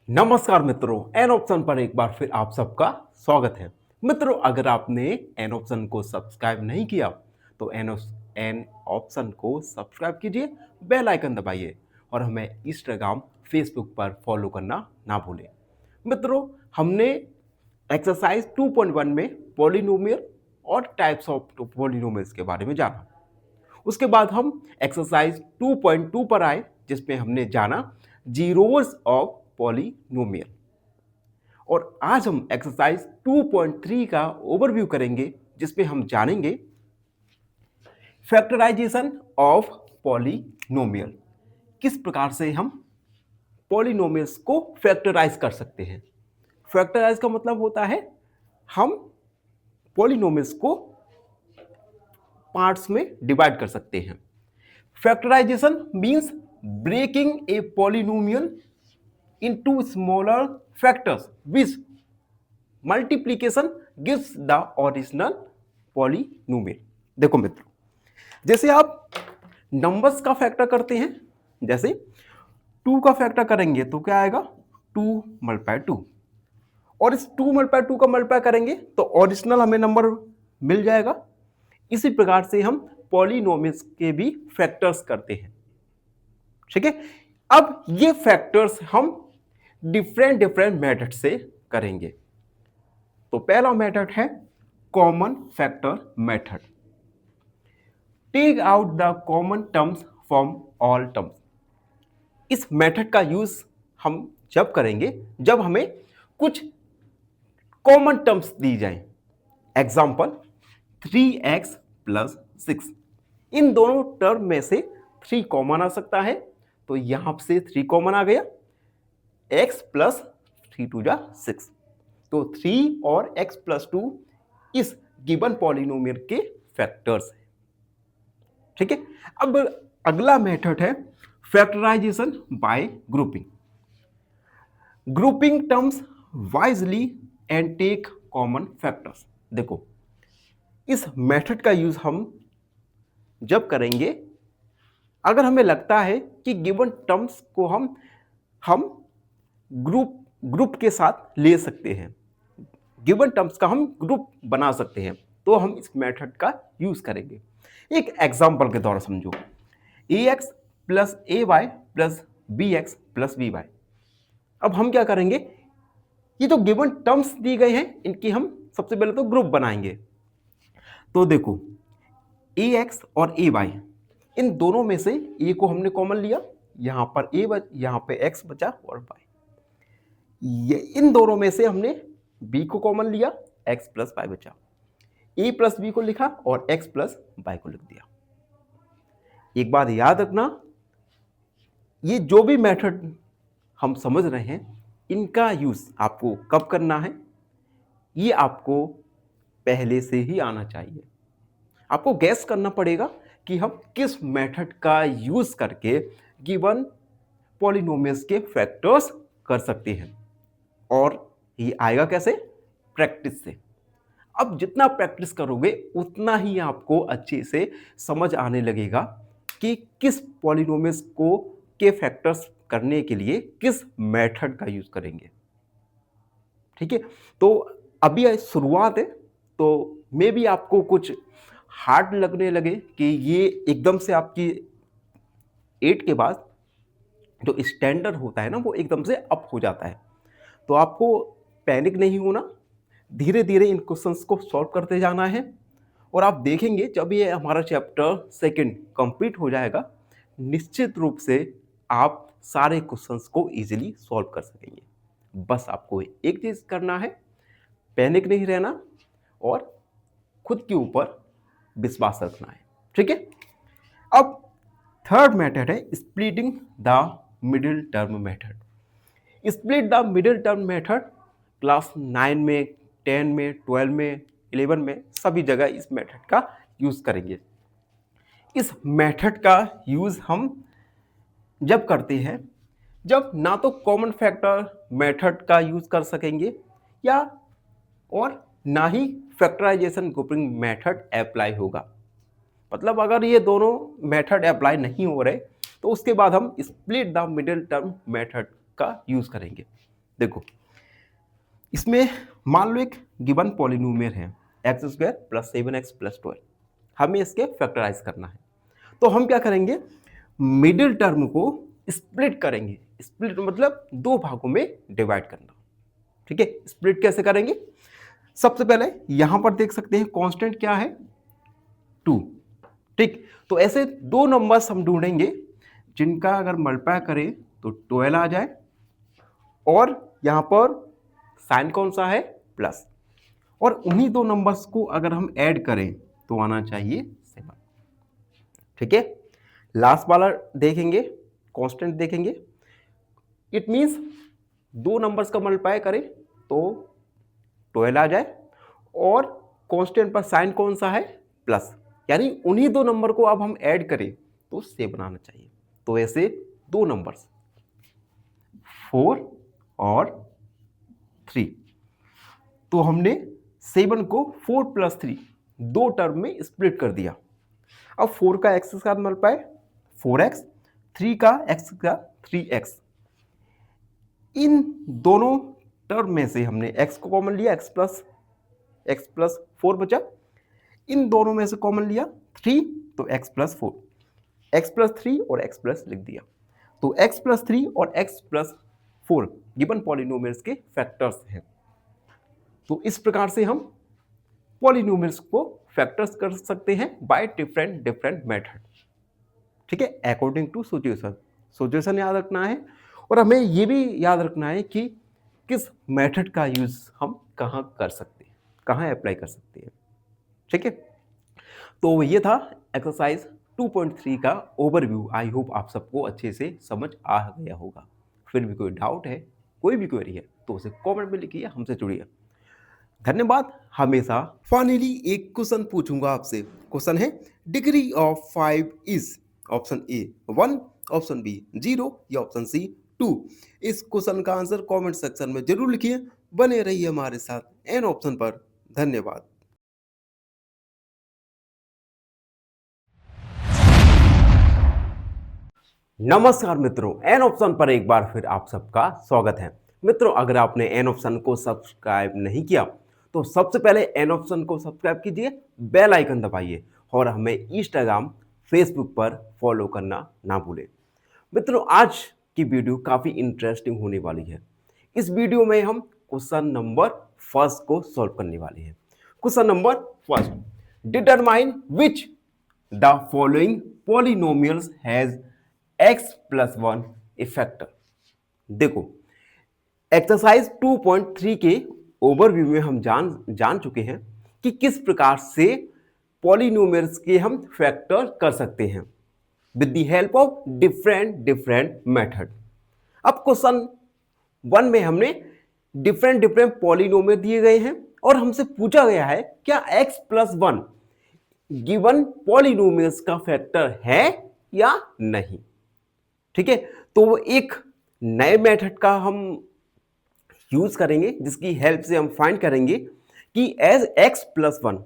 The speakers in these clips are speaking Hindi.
नमस्कार मित्रों, एन ऑप्शन पर एक बार फिर आप सबका स्वागत है। मित्रों, अगर आपने एन ऑप्शन को सब्सक्राइब नहीं किया तो एन ऑप्शन को सब्सक्राइब कीजिए, बेल आइकन दबाइए और हमें इंस्टाग्राम फेसबुक पर फॉलो करना ना भूलें। मित्रों, हमने एक्सरसाइज 2.1 में पॉलिनोमियल और टाइप्स ऑफ पॉलिनोमियल्स के बारे में जाना। उसके बाद हम एक्सरसाइज 2.2 पर आए, जिसमें हमने जाना जीरोस ऑफ पॉलिनोमियल। और आज हम एक्सरसाइज 2.3 का ओवरव्यू करेंगे, जिसमें हम जानेंगे फैक्टराइजेशन ऑफ पॉलिनोमियल। किस प्रकार से हम पॉलिनोमियल्स को फैक्टराइज कर सकते हैं। फैक्टराइज का मतलब होता है हम पॉलिनोमियल्स को पार्ट्स में डिवाइड कर सकते हैं। Factorization means breaking a polynomial into smaller factors which multiplication gives the original polynomial। देखो मित्रों, जैसे आप नंबर्स का फैक्टर करते हैं, जैसे 2 का फैक्टर करेंगे तो क्या आएगा 2 मल्टीप्लाई 2, और इस 2 मल्टीप्लाई 2 का मल्टीप्लाई करेंगे तो ओरिजिनल हमें नंबर मिल जाएगा। इसी प्रकार से हम पॉलिनोमियल्स के भी फैक्टर्स करते हैं। ठीक है, अब ये फैक्टर्स हम डिफरेंट मेथड से करेंगे। तो पहला मेथड है common factor method. Take out the common terms from all terms. इस मेथड का यूज हम जब करेंगे जब हमें कुछ कॉमन टर्म्स दी जाए। एग्जांपल 3x प्लस 6, इन दोनों टर्म में से 3 कॉमन आ सकता है, तो यहां से 3 कॉमन आ गया, x प्लस 3 टू जा 6, तो 3 और x प्लस 2 इस गिवन पॉलिनोमियल के फैक्टर्स हैं। ठीक है, अब अगला मेथड है factorization by grouping. Grouping terms wisely and take common factors. देखो, इस मेथड का यूज हम जब करेंगे अगर हमें लगता है कि गिवन टर्म्स को हम ग्रुप के साथ ले सकते हैं, गिवन टर्म्स का हम ग्रुप बना सकते हैं, तो हम इस मेथड का यूज करेंगे। एक एग्जांपल के द्वारा समझो, ax plus a y plus b x plus b y. अब हम क्या करेंगे, ये जो गिवन टर्म्स दी गए हैं इनकी हम सबसे पहले तो ग्रुप बनाएंगे। तो देखो, ax और ए वाई, इन दोनों में से ए को हमने कॉमन लिया, यहां पर यहां पे x बचा और y। ये इन दोनों में से हमने b को कॉमन लिया, x प्लस वाई बचा, a प्लस b को लिखा और x प्लस वाई को लिख दिया। एक बात याद रखना, ये जो भी मेथड हम समझ रहे हैं इनका यूज आपको कब करना है, ये आपको पहले से ही आना चाहिए। आपको गैस करना पड़ेगा कि हम किस मेथड का यूज करके गिवन पॉलिनोमियल्स के फैक्टर्स कर सकते हैं, और ये आएगा कैसे, प्रैक्टिस से। अब जितना प्रैक्टिस करोगे उतना ही आपको अच्छे से समझ आने लगेगा कि किस पॉलिनोमियल्स को के फैक्टर्स करने के लिए किस मेथड का यूज करेंगे। ठीक है, तो अभी शुरुआत है, तो मे भी आपको कुछ हार्ड लगने लगे कि ये एकदम से आपकी 8 के बाद जो स्टैंडर्ड होता है ना वो एकदम से अप हो जाता है। तो आपको पैनिक नहीं होना, धीरे धीरे इन क्वेश्चंस को सॉल्व करते जाना है, और आप देखेंगे जब ये हमारा चैप्टर सेकंड कंप्लीट हो जाएगा, निश्चित रूप से आप सारे क्वेश्चंस को इजीली सॉल्व कर सकेंगे। बस आपको एक चीज़ करना है, पैनिक नहीं रहना और खुद के ऊपर विश्वास रखना है। ठीक है, अब थर्ड मेथड है splitting the middle term method. Split the middle term method class 9 में, 10 में, 12 में, 11 में सभी जगह इस मेथड का यूज करेंगे। इस मेथड का यूज हम जब करते हैं जब ना तो कॉमन फैक्टर मेथड का यूज कर सकेंगे या और ना ही फैक्टराइजेशन ग्रुपिंग मेथड अप्लाई होगा। मतलब अगर ये दोनों मेथड अप्लाई नहीं हो रहे तो उसके बाद हम split the middle term method का यूज करेंगे। देखो इसमें मान लो एक गिवन पॉलिनोमियल है x square plus 7x plus 12, हमें इसके फैक्टराइज करना है। तो हम क्या करेंगे, मिडिल टर्म को स्प्लिट करेंगे। स्प्लिट मतलब दो भागों में डिवाइड करना। ठीक है, स्प्लिट कैसे करेंगे, सबसे पहले यहां पर देख सकते हैं कांस्टेंट क्या है 2। ठीक, तो ऐसे दो नंबर्स हम ढूंढेंगे जिनका अगर मल्टीप्लाई करें तो 12 आ जाए और यहां पर साइन कौन सा है प्लस, और उन्हीं दो नंबर्स को अगर हम ऐड करें तो आना चाहिए 7। ठीक है, लास्ट वाला देखेंगे कांस्टेंट देखेंगे, इट मींस दो नंबर्स का मल्टीप्लाई करें तो 12 आ जाए और कांस्टेंट पर साइन कौन सा है प्लस, यानी उन्हीं दो नंबर को अब हम ऐड करें तो 7 आना चाहिए। तो ऐसे दो नंबर्स 4 और 3, तो हमने 7 को 4 प्लस 3 दो टर्म में स्प्लिट कर दिया। अब 4 का x के साथ मल्टीप्लाई 4x, 3 का x का 3x, इन दोनों टर्म में से हमने x को कॉमन लिया, x प्लस 4 बचा, इन दोनों में से कॉमन लिया 3 तो x प्लस 4, x प्लस 3 और x प्लस लिख दिया। तो x प्लस 3 और x प्लस 4 गिवन पॉलिनोमियल्स के फैक्टर्स हैं। तो इस प्रकार से हम पॉलिनोमियल्स को फैक्टर्स कर सकते हैं बाय डिफरेंट मेथड। ठीक है, अकॉर्डिंग टू सिचुएशन याद रखना है, और हमें यह भी याद रखना है कि किस मेथड का यूज हम कहाँ कर सकते हैं, कहाँ अप्लाई कर सकते हैं। ठीक है, तो ये था एक्सरसाइज 2.3 का ओवरव्यू। आई होप आप सबको अच्छे से समझ आ गया होगा। फिर भी कोई डाउट है, कोई भी क्वेरी है तो उसे कमेंट में लिखिए, हमसे जुड़िए। धन्यवाद हमेशा। फाइनली एक क्वेश्चन पूछूंगा आपसे। क्वेश्चन है degree of 5 is option A 1, option B 0 या ऑप्शन सी 2। इस क्वेश्चन का आंसर कमेंट सेक्शन में जरूर लिखिए। बने रहिए हमारे साथ एन ऑप्शन पर। धन्यवाद। नमस्कार मित्रों, एन ऑप्शन पर एक बार फिर आप सबका स्वागत है। मित्रों, अगर आपने एन ऑप्शन को सब्सक्राइब नहीं किया तो सबसे पहले एन ऑप्शन को सब्सक्राइब कीजिए, बेल आइकन दबाइए और हमें इंस्टाग्राम फेसबुक पर फॉलो करना ना भूलें। मित्रों, आज की वीडियो काफ़ी इंटरेस्टिंग होने वाली है। इस वीडियो में हम क्वेश्चन नंबर फर्स्ट को सॉल्व करने वाले हैं। Question number first, determine which the following polynomials has x plus 1 A factor. देखो, एक्सरसाइज 2.3 के ओवरव्यू में हम जान चुके हैं कि किस प्रकार से पॉलिनोमियल्स के हम फैक्टर कर सकते हैं with the help of different method. अब क्वेश्चन 1 में हमने डिफरेंट पॉलिनोमियल दिए गए हैं और हमसे पूछा गया है क्या x प्लस 1 गिवन पॉलिनोमियल्स का फैक्टर है या नहीं। ठीक है, तो एक नए मेथड का हम यूज करेंगे जिसकी हेल्प से हम फाइंड करेंगे कि as x plus 1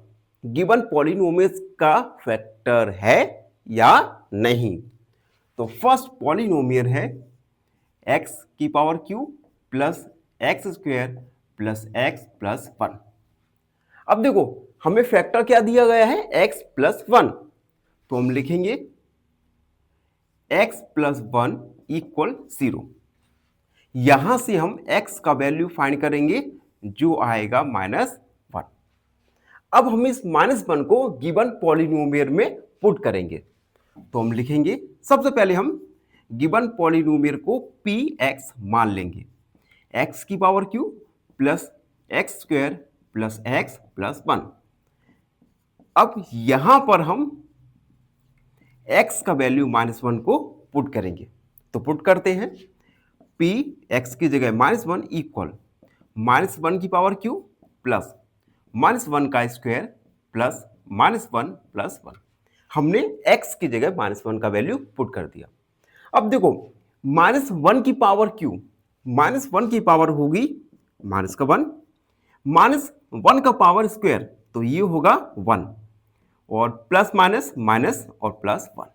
given polynomials का फैक्टर है या नहीं। तो फर्स्ट पॉलिनोमियल है x की power q plus x square plus x plus 1। अब देखो, हमें फैक्टर क्या दिया गया है x प्लस 1, तो हम लिखेंगे x प्लस 1 इक्वल 0। यहां से हम x का वैल्यू फाइंड करेंगे जो आएगा -1। अब हम इस -1 को गिवन पॉलिनोमियल में पुट करेंगे, तो हम लिखेंगे सबसे पहले हम गिवन पॉलिनोमियल को px मान लेंगे, x की power q plus x square plus x plus 1। अब यहां पर हम x का वैल्यू -1 को पुट करेंगे, तो पुट करते हैं p x की जगह -1 इक्वल -1 की पावर q प्लस -1 का स्क्वायर प्लस -1 प्लस 1। हमने x की जगह -1 का वैल्यू पुट कर दिया। अब देखो, -1 की पावर q, -1 की पावर होगी -1, -1 का पावर स्क्वायर तो ये होगा 1 और प्लस माइनस माइनस और प्लस 1,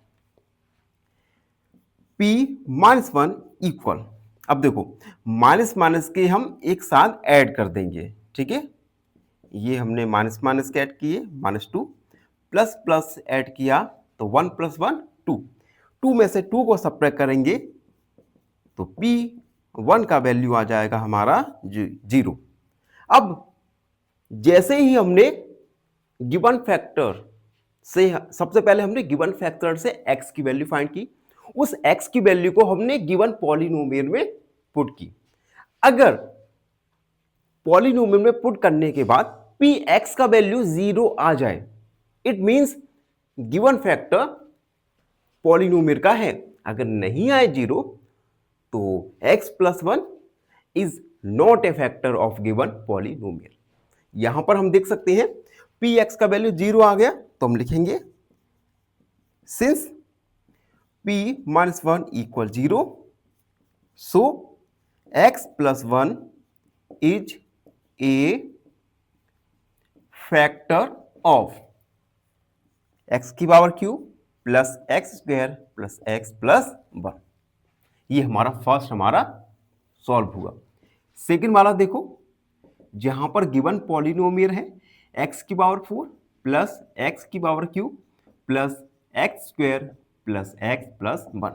p -1 इक्वल। अब देखो माइनस माइनस के हम एक साथ ऐड कर देंगे, ठीक है। ये हमने माइनस माइनस के ऐड किए, -2, प्लस प्लस ऐड किया तो 1 + 1 2, 2 में से 2 को सब्ट्रैक्ट करेंगे तो P1 का वैल्यू आ जाएगा हमारा 0। अब जैसे ही हमने गिवन फैक्टर से, सबसे पहले हमने गिवन फैक्टर से x की वैल्यू फाइंड की, उस x की वैल्यू को हमने गिवन पॉलिनोमियल में पुट की। अगर पॉलिनोमियल में पुट करने के बाद px का वैल्यू 0 आ जाए, it means given factor polynomial का है। अगर नहीं आए 0 तो x + 1 is not a factor of given polynomial. यहां पर हम देख सकते हैं px का वैल्यू 0 आ गया तो हम लिखेंगे since p - 1 = 0, so x + 1 is a factor of x की power q plus x square plus x plus 1। ये हमारा फर्स्ट सॉल्व हुआ। सेकंड वाला देखो, जहां पर गिवन पॉलिनोमियल है x की पावर 4 प्लस x की power q plus x square plus x plus 1।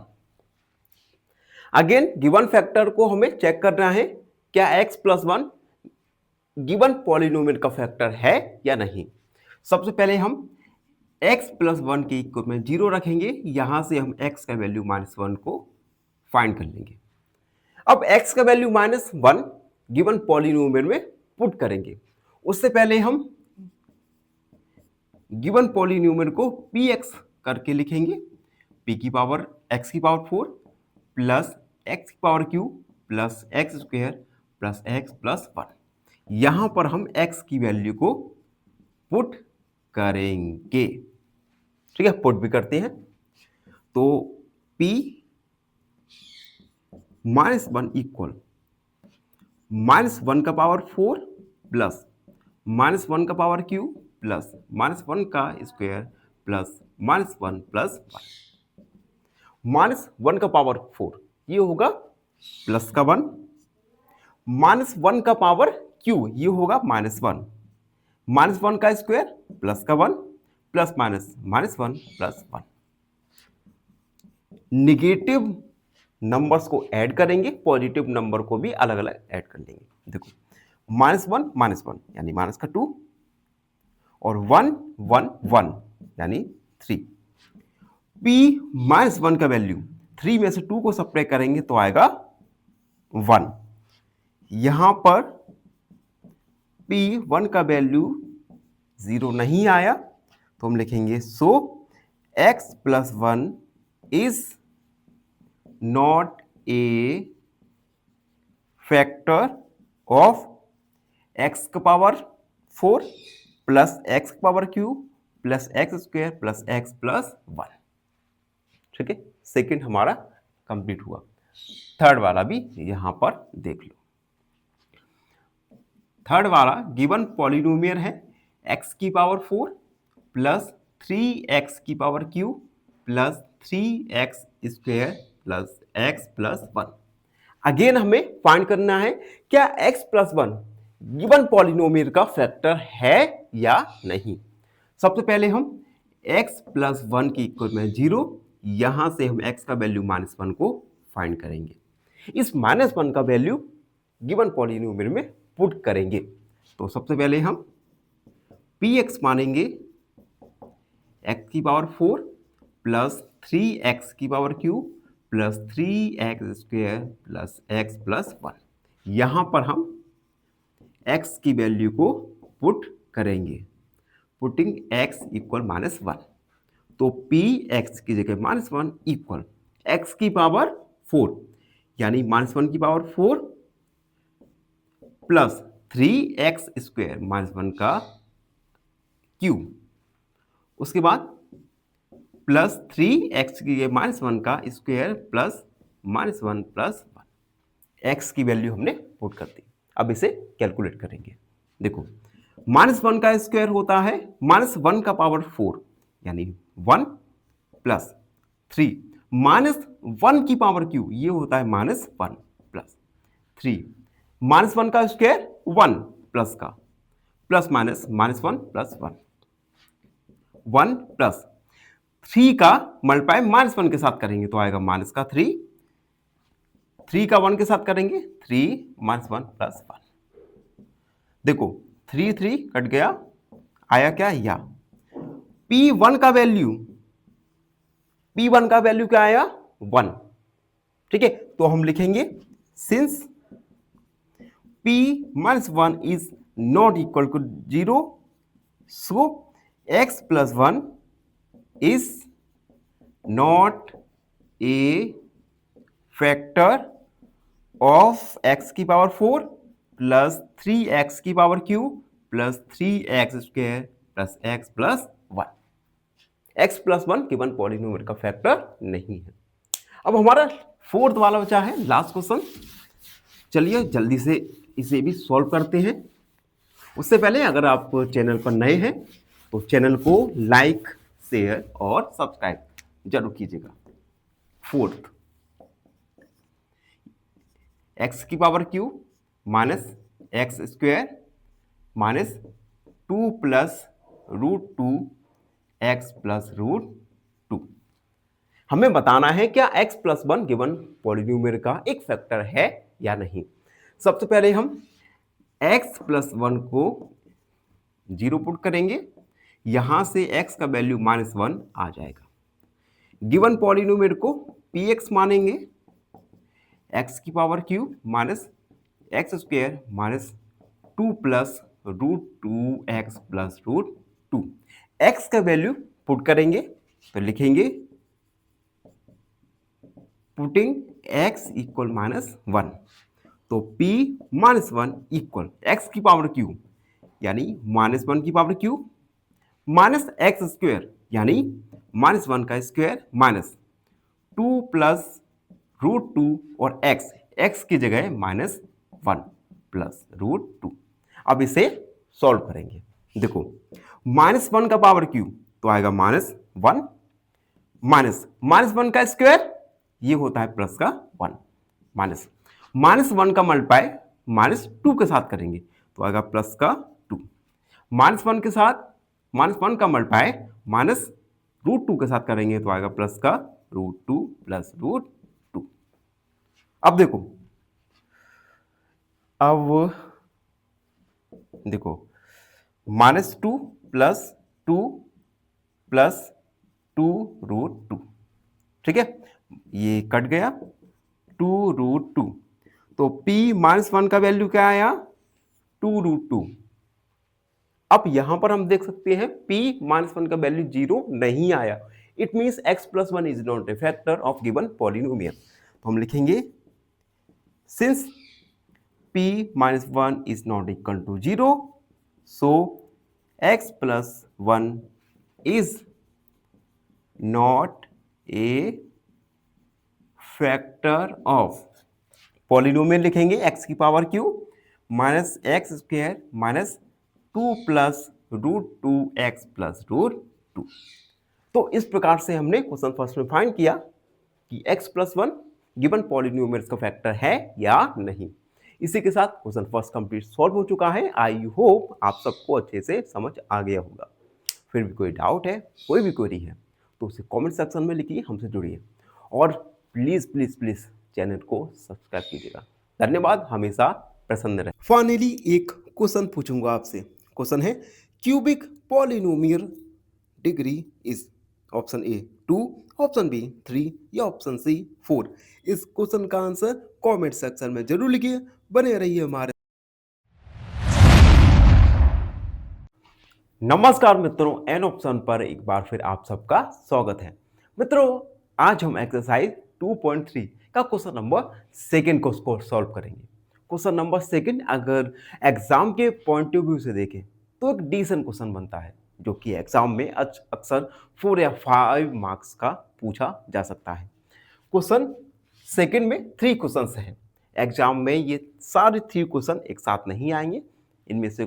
Again given factor को हमें चेक करना है, क्या x + 1 गिवन पॉलिनोमियल का फैक्टर है या नहीं। सबसे पहले हम x + 1 के इक्वल में 0 रखेंगे, यहां से हम x का वैल्यू -1 को फाइंड कर लेंगे। अब x का वैल्यू -1 गिवन पॉलिनोमियल में पुट करेंगे। उससे पहले हम गिवन पॉलिनोमियल को px करके लिखेंगे, p की पावर x की पावर 4 प्लस x की power q plus x square plus x plus 1। यहां पर हम x की वैल्यू को पुट करेंगे, ठीक है। पुट भी करते हैं तो p -1 इक्वल -1 का पावर 4 प्लस -1 का पावर q प्लस -1 का स्क्वायर प्लस -1 प्लस 1। -1 का पावर 4 ये होगा प्लस का 1, -1 का पावर q ये होगा -1, -1 का स्क्वायर प्लस का 1 प्लस -1 प्लस 1। निगेटिव नंबर्स को ऐड करेंगे, पॉजिटिव नंबर को भी अलग अलग ऐड कर लेंगे। देखो -1 यानी माइनस का 2 और 1 1 1 यानी 3। p -1 का वैल्यू 3 में से 2 को सब्ट्रैक्ट करेंगे तो आएगा 1। यहां पर p1 का वैल्यू 0 नहीं आया तो हम लिखेंगे सो x + 1 is not a factor of x का पावर 4 प्लस x का power q plus x square plus x plus 1, ठीक है। सेकंड हमारा कंप्लीट हुआ। थर्ड वाला भी यहां पर देख लो। थर्ड वाला गिवन पॉलिनोमियल है x की पावर 4 प्लस 3x की power q plus 3x square plus x plus 1। Again हमें फाइंड करना है क्या x + 1 गिवन पॉलिनोमियल का फैक्टर है या नहीं। सबसे पहले हम x + 1 की इक्वल में 0, यहां से हम x का वैल्यू -1 को फाइंड करेंगे। इस -1 का वैल्यू गिवन पॉलिनोमियल में पुट करेंगे। तो सबसे पहले हम px मानेंगे x की पावर 4 प्लस 3x की power q plus 3x square plus x plus 1। यहां पर हम x की वैल्यू को पुट करेंगे, पुटिंग x इक्वल -1। तो px की जगह -1 इक्वल x की पावर 4 यानी -1 की पावर 4 प्लस 3x स्क्वायर -1 का क्यूब, उसके बाद प्लस 3x की जगह -1 का स्क्वायर प्लस -1 प्लस 1। x की वैल्यू हमने पुट कर दी। अब इसे कैलकुलेट करेंगे। देखो -1 का स्क्वायर होता है -1 का पावर 4 यानी 1 प्लस 3 -1 की पावर q ये होता है -1 प्लस 3 -1 का स्क्वायर 1 प्लस का प्लस माइनस -1 प्लस 1 1 प्लस 3 का मल्टीप्लाई -1 के साथ करेंगे तो आएगा माइनस का 3 3 का 1 के साथ करेंगे 3 -1 प्लस 1। देखो 3 3 कट गया, आया क्या या P1 का वैल्यू क्या आया 1। ठीक है, तो हम लिखेंगे since P -1 is not equal to 0 so x plus 1 is not a factor of x की पावर 4 प्लस 3x की power cube plus 3x square plus x plus 1। x plus 1 given polynomial का फैक्टर नहीं है। अब हमारा फोर्थ वाला बचा है लास्ट क्वेश्चन। चलिए जल्दी से इसे भी सॉल्व करते हैं। उससे पहले अगर आप चैनल पर नए हैं तो चैनल को लाइक शेयर और सब्सक्राइब जरूर कीजिएगा। फोर्थ x की power cube minus x square minus 2 plus √2 x plus √2। हमें बताना है क्या x प्लस 1 गिवन पॉलिनोमियल का एक फैक्टर है या नहीं। सबसे पहले हम x प्लस 1 को 0 पुट करेंगे, यहां से x का वैल्यू -1 आ जाएगा। गिवन पॉलिनोमियल को px मानेंगे, x की power cube minus x square minus 2 plus √2x plus √2। x का वैल्यू पुट करेंगे तो लिखेंगे पुटिंग x इक्वल -1, तो p -1 इक्वल x की पावर क्यूब यानी -1 की power cube minus x square यानी -1 का स्क्वायर माइनस 2 प्लस √2 और x की जगह -1 प्लस √2। अब इसे सॉल्व करेंगे। देखो -1 का पावर क्यूब तो आएगा -1 माइनस -1 का स्क्वायर ये होता है प्लस का 1 माइनस -1 का मल्टीप्लाई -2 के साथ करेंगे तो आएगा प्लस का 2 -1 के साथ -1 का मल्टीप्लाई -√2 के साथ करेंगे तो आएगा प्लस का √2 प्लस √2। अब देखो -2 प्लस 2 प्लस 2√2। ठीक है, ये कट गया 2√2, तो p -1 का वैल्यू क्या आया 2√2। अब यहां पर हम देख सकते हैं p -1 का वैल्यू 0 नहीं आया, it means x plus 1 is not a factor of given polynomial. तो हम लिखेंगे since p -1 is not equal to 0 so x plus 1 is not a factor of polynomial लिखेंगे x की power cube minus x square minus 2 plus √2x plus √2। तो इस प्रकार से हमने क्वेश्चन फर्स्ट में फाइंड किया कि x प्लस 1 गिवन पॉलिनोमियल्स का फैक्टर है या नहीं। इसी के साथ क्वेश्चन फर्स्ट कंप्लीट सॉल्व हो चुका है। आई होप आप सबको अच्छे से समझ आ गया होगा। फिर भी कोई डाउट है, कोई भी क्वेरी है तो उसे कमेंट सेक्शन में लिखिए, हमसे जुड़िए और प्लीज़ प्लीज़ प्लीज़ चैनल को सब्सक्राइब कीजिएगा। धन्यवाद, हमेशा प्रसन्न रहे। फाइनली एक क्वेश्चन पूछूंगा आपसे। क्वेश्चन है cubic polynomial degree is option A 2, option B 3 या ऑप्शन सी 4। इस क्वेश्चन का आंसर कमेंट सेक्शन में जरूर लिखिए। बने रहिए हमारे। नमस्कार मित्रों, एन ऑप्शन पर एक बार फिर आप सबका स्वागत है। मित्रों आज हम एक्सरसाइज 2.3 का क्वेश्चन नंबर 2 को सॉल्व करेंगे। क्वेश्चन नंबर 2 अगर एग्जाम के पॉइंट ऑफ व्यू से देखें तो एक डिसेंट क्वेश्चन बनता है जो कि एग्जाम में अक्सर 4 या 5 मार्क्स का पूछा जा सकता है। क्वेश्चन 2 में 3 क्वेश्चन हैं। एग्जाम में ये सारे 3 क्वेश्चन एक साथ नहीं आएंगे, इनमें से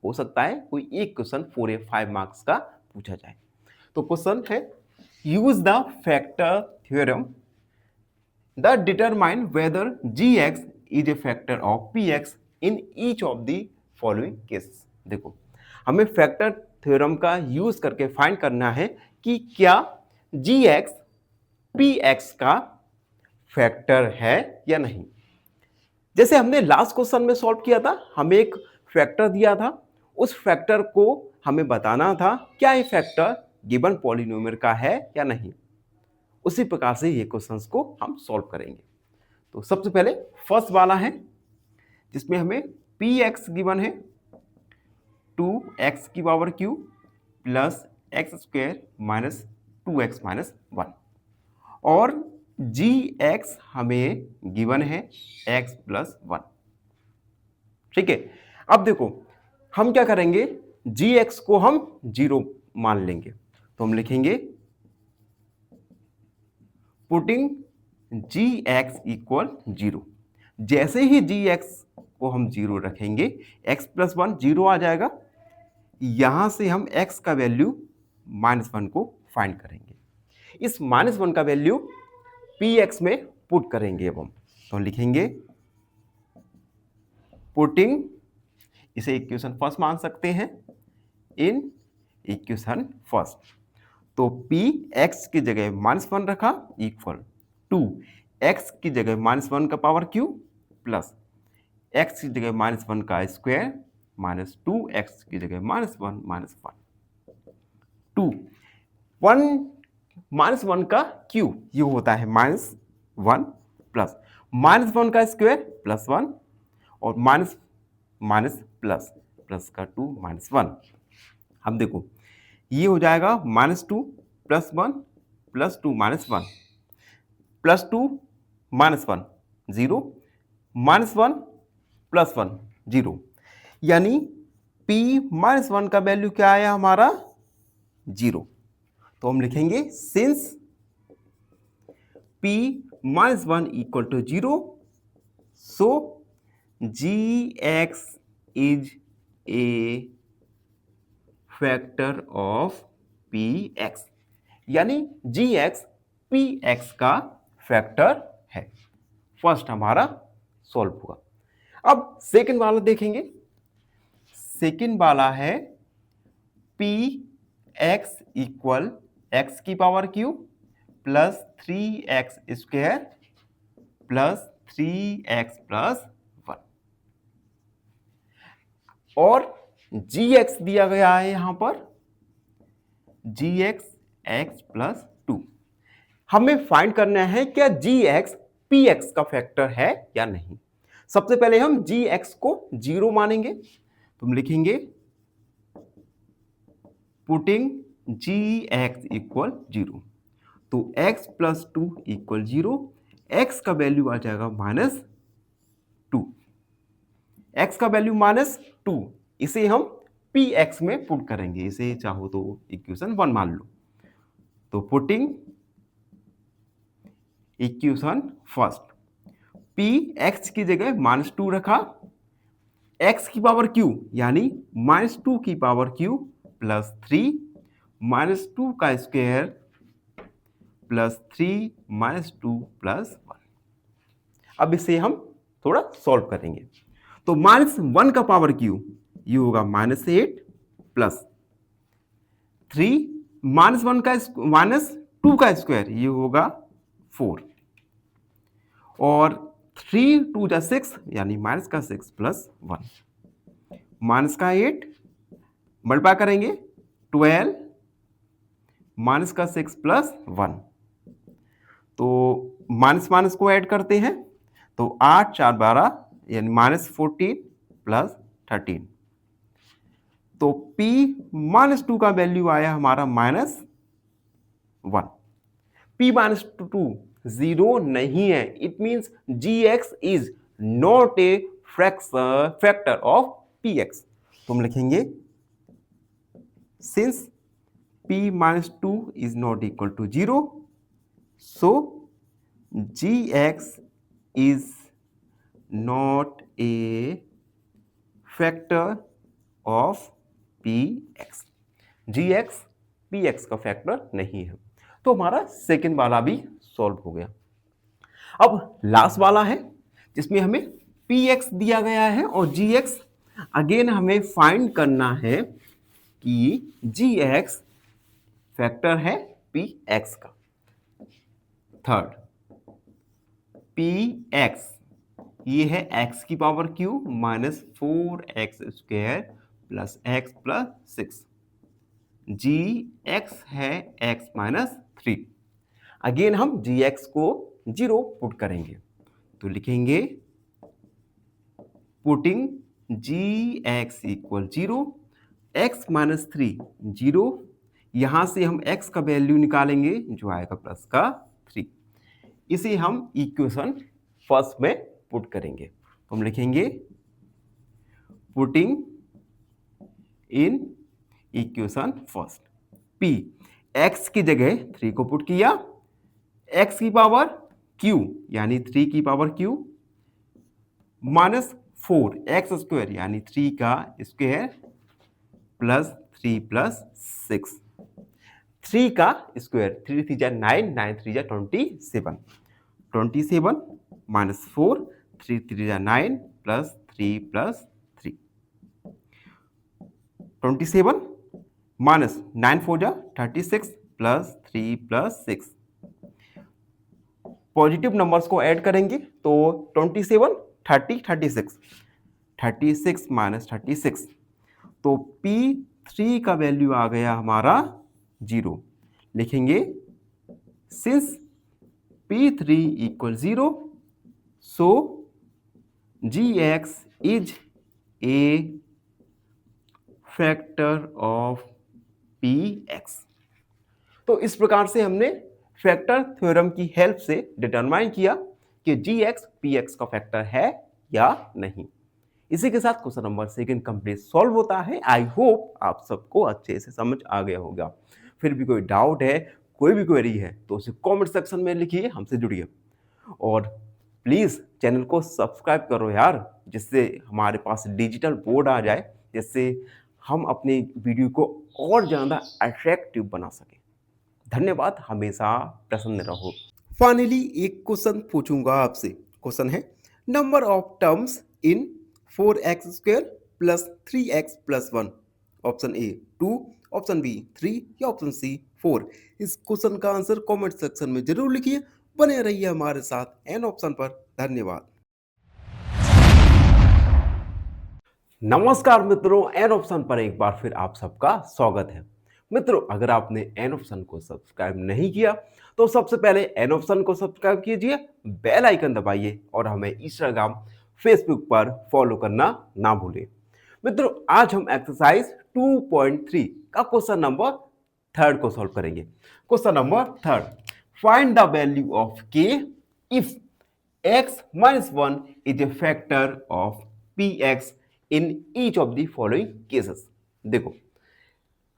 हो सकता है कोई एक क्वेश्चन 4 या 5 मार्क्स का पूछा जाए। तो क्वेश्चन है use the factor theorem the determine whether gx is a factor of P x in each of the following cases. देखो, हमें फैक्टर थ्योरम का यूज करके फाइंड करना है कि क्या जी एक्स पी एक्स का फैक्टर है या नहीं। जैसे हमने लास्ट क्वेश्चन में सॉल्व किया था, हमें एक फैक्टर दिया था, उस फैक्टर को हमें बताना था क्या ये फैक्टर गिवन पॉलिनोमियल का है या नहीं। उसी प्रकार से ये क्वेश्चंस को हम सॉल्व करेंगे। तो सबसे पहले फर्स्ट वाला है जिसमें हमें पी एक्स गिवन है 2x की power q plus x square minus 2x minus 1 और जी एक्स हमें गिवन है x प्लस 1। ठीक है, अब देखो हम क्या करेंगे, जी एक्स को हम 0 मान लेंगे। तो हम लिखेंगे पुटिंग जी एक्स इक्वल 0। जैसे ही जी एक्स को हम 0 रखेंगे, x प्लस 1 0 आ जाएगा। यहां से हम x का वैल्यू -1 को फाइंड करेंगे। इस -1 का वैल्यू पी एक्स में पुट करेंगे। अब हम तो लिखेंगे पुटिंग, इसे इक्वेशन फर्स्ट मान सकते हैं, इन इक्वेशन फर्स्ट। तो पी एक्स की जगह -1 रखा इक्वल टू एक्स की जगह -1 का पावर क्यू प्लस एक्स की जगह -1 का स्क्वायर माइनस 2x की जगह -1 माइनस 1 2 1 -1 का क्यू ये होता है -1 प्लस -1 का स्क्वायर प्लस 1 और माइनस माइनस प्लस प्लस का 2 -1। अब देखो ये हो जाएगा -2 प्लस 1 प्लस 2 -1 प्लस 2 -1 0 -1 प्लस 1 0, यानी p -1 का वैल्यू क्या आया हमारा 0। तो हम लिखेंगे since p -1 equal to 0 so gx is a factor of px, यानी gx px का फैक्टर है। फर्स्ट हमारा सॉल्व हुआ। अब सेकंड वाला देखेंगे। सेकंड वाला है पी एक्स इक्वल एक्स की power q plus 3x square plus 3x plus 1 और gx दिया गया है यहां पर gx x प्लस 2। हमें फाइंड करना है क्या gx px का फैक्टर है या नहीं। सबसे पहले हम gx को 0 मानेंगे, तो हम लिखेंगे पुटिंग gx इक्वल 0। तो x प्लस 2 इक्वल 0, x का वैल्यू आ जाएगा -2, x का वैल्यू -2, इसे हम px में पुट करेंगे। इसे चाहो तो इक्वेशन 1 मान लो। तो putting equation first, p x की जगह -2 रखा, x की पावर q यानी -2 की पावर q प्लस 3 -2 का स्क्वायर प्लस 3 -2 प्लस 1। अब इसे हम थोड़ा सॉल्व करेंगे। तो -1 का पावर q ये होगा -8 प्लस 3 -1 का -2 का स्क्वायर ये होगा 4 और 3 2 जा 6 यानी माइनस का 6 प्लस 1 माइनस का 8 मल्टीप्लाई करेंगे 12 माइनस का 6 प्लस 1। तो माइनस माइनस को ऐड करते हैं तो 8 4 12 यानी -14 प्लस 13। तो p -2 का वैल्यू आया हमारा -1। p -2 0 नहीं है, it means gx is not a factor of px। तो हम लिखेंगे since p -2 is not equal to 0 so gx is not a factor of px। gx px का फैक्टर नहीं है। तो हमारा सेकंड वाला भी सॉल्व हो गया। अब लास्ट वाला है जिसमें हमें px दिया गया है और gx अगेन हमें फाइंड करना है कि gx फैक्टर है px का। थर्ड, px ये है x की power q minus 4x square plus x plus 6। gx है x माइनस 3। अगेन हम gx को 0 पुट करेंगे तो लिखेंगे putting gx equal 0, x minus 3 0, यहां से हम x का वैल्यू निकालेंगे जो आएगा प्लस का 3। इसे हम इक्वेशन फर्स्ट में पुट करेंगे तो हम लिखेंगे putting in equation first p x की जगह 3 को पुट किया, x की पावर q यानी 3 की power q minus 4 x square यानी 3 का स्क्वायर प्लस 3 प्लस 6, 3 का स्क्वायर 3 3 जा 9, 9 3 जा 27, 27 माइनस 4 3 3 जा 9 प्लस 3 प्लस 3, 27 माइनस 9 4 जा 36 प्लस 3 प्लस 6। पॉजिटिव नंबर्स को ऐड करेंगे तो 27 30 36, 36 माइनस 36 तो P3 का वैल्यू आ गया हमारा 0। लिखेंगे since P3 equal 0 so Gx is a factor of Px। तो इस प्रकार से हमने फैक्टर थ्योरम की हेल्प से डिटरमाइन किया कि Gx Px का फैक्टर है या नहीं। इसी के साथ क्वेश्चन नंबर 2 कंप्लीट सॉल्व होता है। आई होप आप सबको अच्छे से समझ आ गया होगा। फिर भी कोई डाउट है, कोई भी क्वेरी है तो उसे कमेंट सेक्शन में लिखिए, हमसे जुड़िए और प्लीज़ चैनल को सब्सक्राइब करो यार, जिससे हमारे पास डिजिटल बोर्ड आ जाए, जिससे हम अपने वीडियो को और ज़्यादा अट्रैक्टिव बना सकें। धन्यवाद, हमेशा प्रसन्न रहो। फाइनली एक क्वेश्चन पूछूंगा आपसे। क्वेश्चन है number of terms in 4x square plus 3x plus 1। Option A 2, option B 3 या ऑप्शन सी 4। इस क्वेश्चन का आंसर कमेंट सेक्शन में जरूर लिखिए। बने रहिए हमारे साथ एन ऑप्शन पर। धन्यवाद। नमस्कार मित्रों, एन ऑप्शन पर एक बार फिर आप सबका स्वागत है। मित्रों, अगर आपने एन ऑप्शन को सब्सक्राइब नहीं किया तो सबसे पहले एन ऑप्शन को सब्सक्राइब कीजिए, बेल आइकन दबाइए और हमें इंस्टाग्राम फेसबुक पर फॉलो करना ना भूलें। मित्रों, आज हम एक्सरसाइज 2.3 का क्वेश्चन नंबर 3 को सॉल्व करेंगे। Question number 3, find the value of k if x minus 1 is a factor of px in each of the following cases. देखो,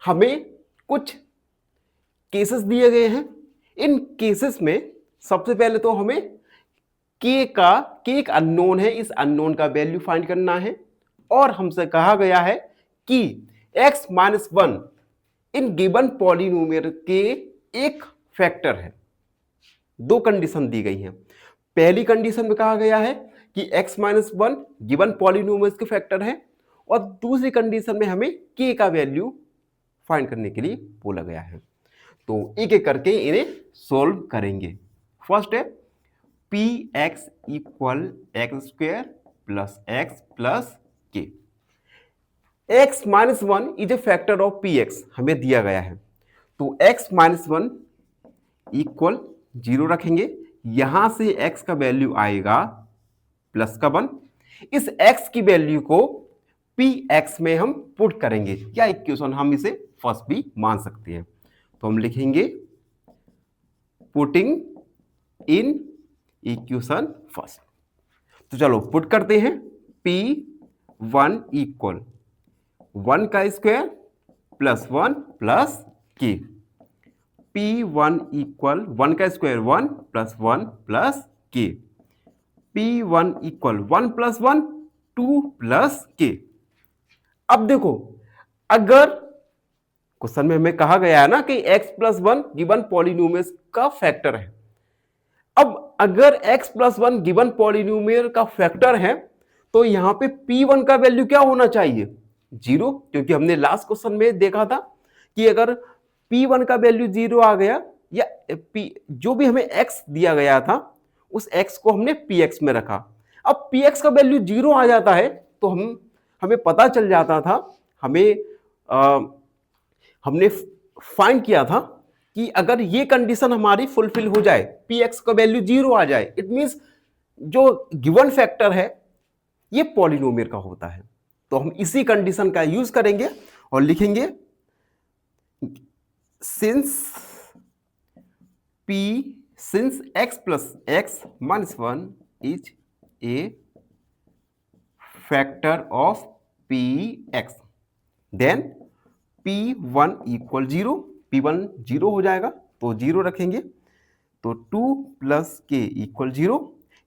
हमें कुछ केसेस दिए गए हैं। इन केसेस में सबसे पहले तो हमें k एक अननोन है, इस अननोन का वैल्यू फाइंड करना है और हमसे कहा गया है कि x minus 1 in given polynomial के एक फैक्टर है। दो कंडीशन दी गई हैं। पहली कंडीशन में कहा गया है कि x माइनस 1 गिवन पॉलिनोमियल के फैक्टर है और दूसरी कंडीशन में हमें k का वैल्यू फाइंड करने के लिए बोला गया है। तो एक एक करके इन्हें सोल्व करेंगे। फर्स्ट है px equal x square plus x plus के। x minus 1 is a factor of px हमें दिया गया है, तो x माइनस 1 इक्वल 0 रखेंगे। यहां से x का वैल्यू आएगा प्लस का 1। इस x की वैल्यू को px में हम पुट करेंगे, या इक्वेशन हम इसे फर्स्ट भी मान सकते हैं। तो हम लिखेंगे पुटिंग इन इक्वेशन फर्स्ट। तो चलो पुट करते हैं। p1 इक्वल 1 का square plus 1 plus k। p1 equal 1 का square 1 plus 1 plus k। p1 equal 1 plus 1 2 plus k। अब देखो, अगर क्वेश्चन में हमें कहा गया है ना कि x प्लस 1 गिवन पॉलिनोमियल का फैक्टर है। अब अगर x प्लस 1 गिवन पॉलिनोमियल का फैक्टर है तो यहाँ पे P1 का वैल्यू क्या होना चाहिए? 0, क्योंकि हमने लास्ट क्वेश्चन में देखा था कि अगर P1 का वैल्यू 0 आ गया या P जो भी हमें x दिया गया था उस x को हमने Px में रखा। अब Px का वैल्यू 0 आ जाता है तो हमें पता चल जाता था, हमने फाइंड किया था कि अगर ये कंडीशन हमारी फुलफिल हो जाए, Px का वैल्यू 0 आ जाए, इट मींस जो गिवन फैक्टर है ये पॉलिनोमियल का होता है। तो हम इसी कंडीशन का यूज करेंगे और लिखेंगे since x plus x minus 1 is a factor of px, then p1 equal 0, p1 0 हो जाएगा तो 0 रखेंगे, तो 2 प्लस के इक्वल 0,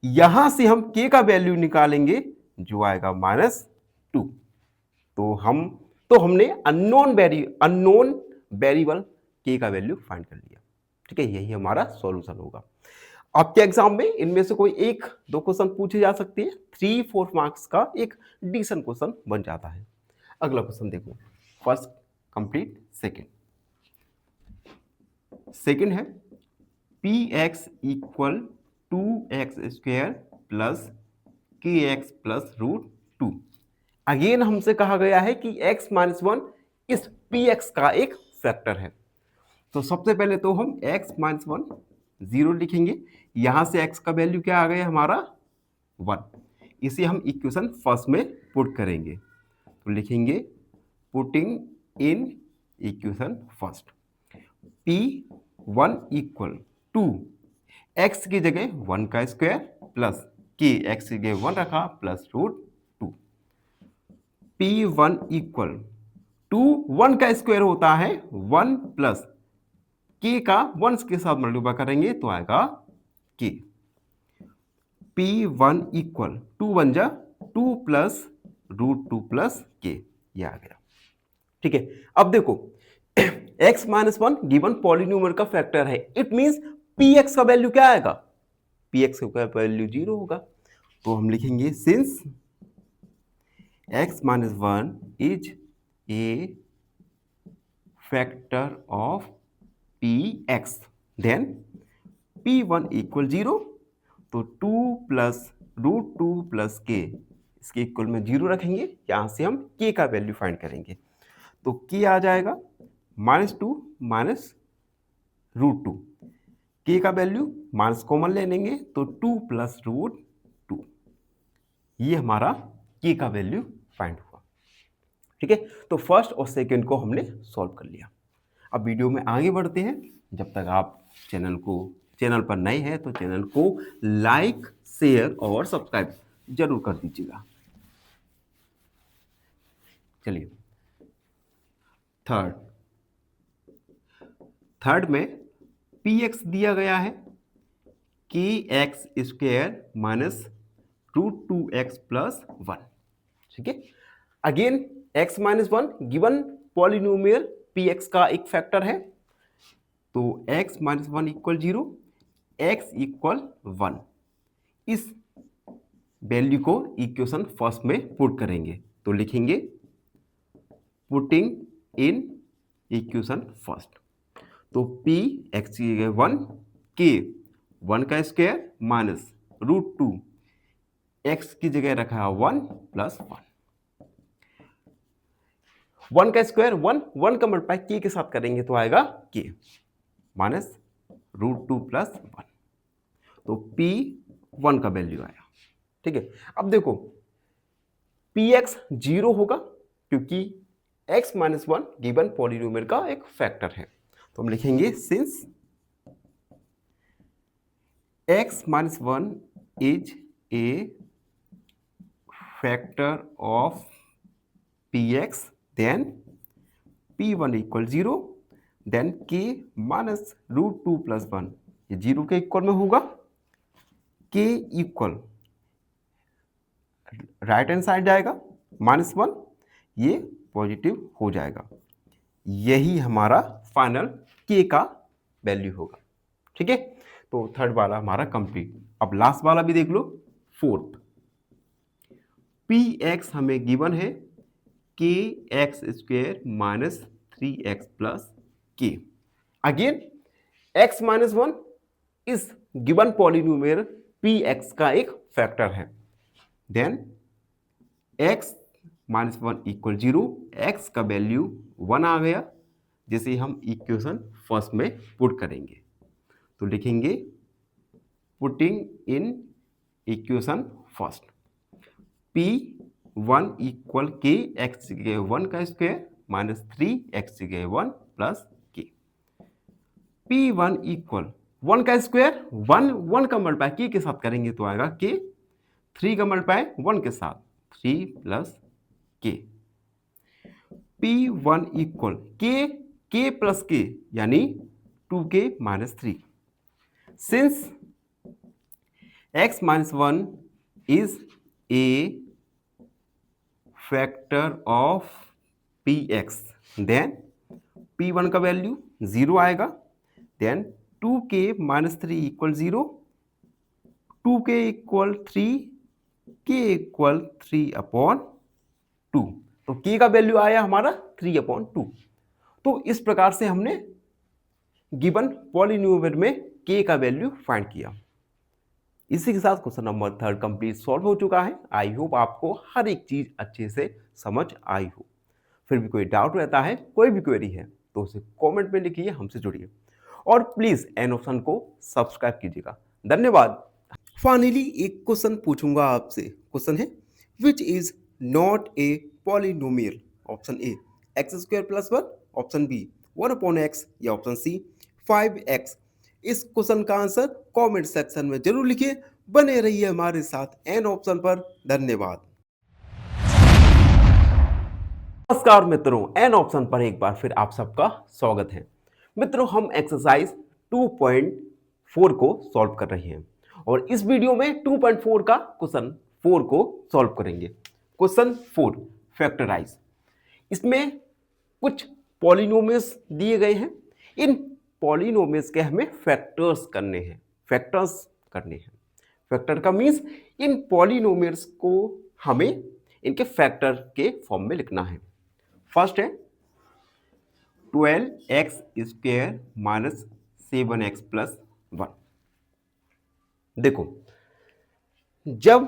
यहां से हम k का वैल्यू निकालेंगे जो आएगा -2। तो हमने अननोन वेरिएबल k का वैल्यू फाइंड कर लिया। ठीक है, यही हमारा सॉल्यूशन होगा। आपके एग्जाम में इनमें से कोई 1-2 क्वेश्चन पूछे जा सकते हैं, 3-4 मार्क्स का एक डिसीजन क्वेश्चन बन जाता है। अगला क्वेश्चन देखो, फर्स्ट कंप्लीट सेकेंड है px equal 2x square plus kx plus √2। Again हमसे कहा गया है कि x माइनस 1 इस px का एक फैक्टर है। तो सबसे पहले तो हम x माइनस 1 0 लिखेंगे, यहां से x का वैल्यू क्या आ गया हमारा 1, इसे हम इक्वेशन फर्स्ट में पुट करेंगे। तो लिखेंगे putting in equation first, p1 equal 2 x की जगह 1 का स्क्वायर प्लस k, x की जगह 1 रखा प्लस √2, p1 इक्वल 2 1 का स्क्वायर होता है 1 प्लस k का 1 के साथ मल्टीप्लाई करेंगे तो आएगा k, p1 इक्वल 2 1 जा 2 प्लस √2 प्लस k, ये आ गया। ठीक है, अब देखो x माइनस 1 गिवन पॉलिनोमियल का फैक्टर है, इट मींस px का वैल्यू क्या आएगा? px का वैल्यू 0 होगा। तो हम लिखेंगे since x minus 1 is a factor of px, then p1 equal 0, तो 2 प्लस √2 प्लस k, इसके इक्वल में 0 रखेंगे, यहां से हम k का वैल्यू फाइंड करेंगे। तो k आ जाएगा -2 माइनस √2, k का वैल्यू माइनस कॉमन ले लेंगे तो 2 प्लस √2, ये हमारा k का वैल्यू फाइंड हुआ। ठीक है, तो फर्स्ट और सेकंड को हमने सॉल्व कर लिया। अब वीडियो में आगे बढ़ते हैं। जब तक आप चैनल पर नए हैं तो चैनल को लाइक, शेयर और सब्सक्राइब जरूर कर दीजिएगा। चलिए थर्ड में px दिया गया है kx square minus √2x plus 1। ठीक है, again x minus 1 given polynomial px का एक फैक्टर है, तो x minus 1 equal 0, x equal 1, इस वैल्यू को इक्वेशन फर्स्ट में पुट करेंगे। तो लिखेंगे पुटिंग इन इक्वेशन फर्स्ट, तो p x की जगह 1, k 1 का स्क्वायर माइनस √2, x की जगह रखा है 1 प्लस 1, 1 का स्क्वायर 1 का मल्टीप्लाई k के साथ करेंगे तो आएगा k माइनस √2 प्लस 1, तो p1 का वैल्यू आया। ठीक है, अब देखो px 0 होगा क्योंकि x माइनस 1 गिवन पॉलिनोमियल का एक फैक्टर है। तो हम लिखेंगे since x minus 1 is a factor of px, then p1 equal 0, then k minus √2 plus 1, ये 0 के इक्वल में होगा, k equal right hand side जाएगा -1, ये पॉजिटिव हो जाएगा, यही हमारा फाइनल k का वैल्यू होगा। ठीक है, तो थर्ड वाला हमारा कंप्लीट। अब लास्ट वाला भी देख लो, फोर्थ पी एक्स हमें गिवन है के x square minus 3x plus के। अगेन x माइनस 1 इस गिवन पॉलिनोमियल पी एक्स का एक फैक्टर है। Then x minus 1 equal 0, x का वैल्यू 1 आ गया, जिसे हम इक्वेशन फर्स्ट में पुट करेंगे। तो लिखेंगे putting in equation first, P1 equal के एक्स जगह 1 का स्क्वायर माइनस 3x जगह 1 प्लस के। P1 इक्वल 1 का स्क्वायर 1 का मल्टीप्लाई के साथ करेंगे तो आएगा के, 3 का मल्टीप्लाई 1 के साथ 3 प्लस के। P1 इक्वल के प्लस के यानी 2k minus 3। Since x minus 1 is a factor of px, then P1 का वैल्यू 0 आएगा। Then 2k minus 3 equal 0, 2k equal 3, k equal 3 upon 2। तो k का वैल्यू आया हमारा 3 अपॉन 2। तो इस प्रकार से हमने गिवन पॉलिनोमियल में k का वैल्यू फाइंड किया। इसी के साथ क्वेश्चन नंबर 3 कंप्लीट सॉल्व हो चुका है। आई होप आपको हर एक चीज अच्छे से समझ आई हो। फिर भी कोई डाउट रहता है, कोई भी क्वेरी है तो उसे कमेंट में लिखिए, हमसे जुड़िए और प्लीज एन ऑप्शन को सब्सक्राइब कीजिएगा। धन्यवाद। फाइनली एक क्वेश्चन पूछूंगा आपसे। क्वेश्चन है which is not a polynomial. Option A x square plus 1, option B 1 upon x या ऑप्शन सी 5x। इस क्वेश्चन का आंसर कमेंट सेक्शन में जरूर लिखिए। बने रहिए हमारे साथ एन ऑप्शन पर। धन्यवाद। नमस्कार मित्रों, एन ऑप्शन पर एक बार फिर आप सबका स्वागत है। मित्रों, हम एक्सरसाइज 2.4 को सॉल्व कर रहे हैं और इस वीडियो में 2.4 का क्वेश्चन 4 को सॉल्व करेंगे। Question 4 factorise. इसमें कुछ पॉलिनोमियल्स दिए गए हैं। इन पॉलिनोमियल्स के हमें फैक्टर्स करने हैं। फैक्टर का मीन्स इन पॉलिनोमियल्स को हमें इनके फैक्टर के फॉर्म में लिखना है। फर्स्ट है 12x square minus 7x plus 1। देखो, जब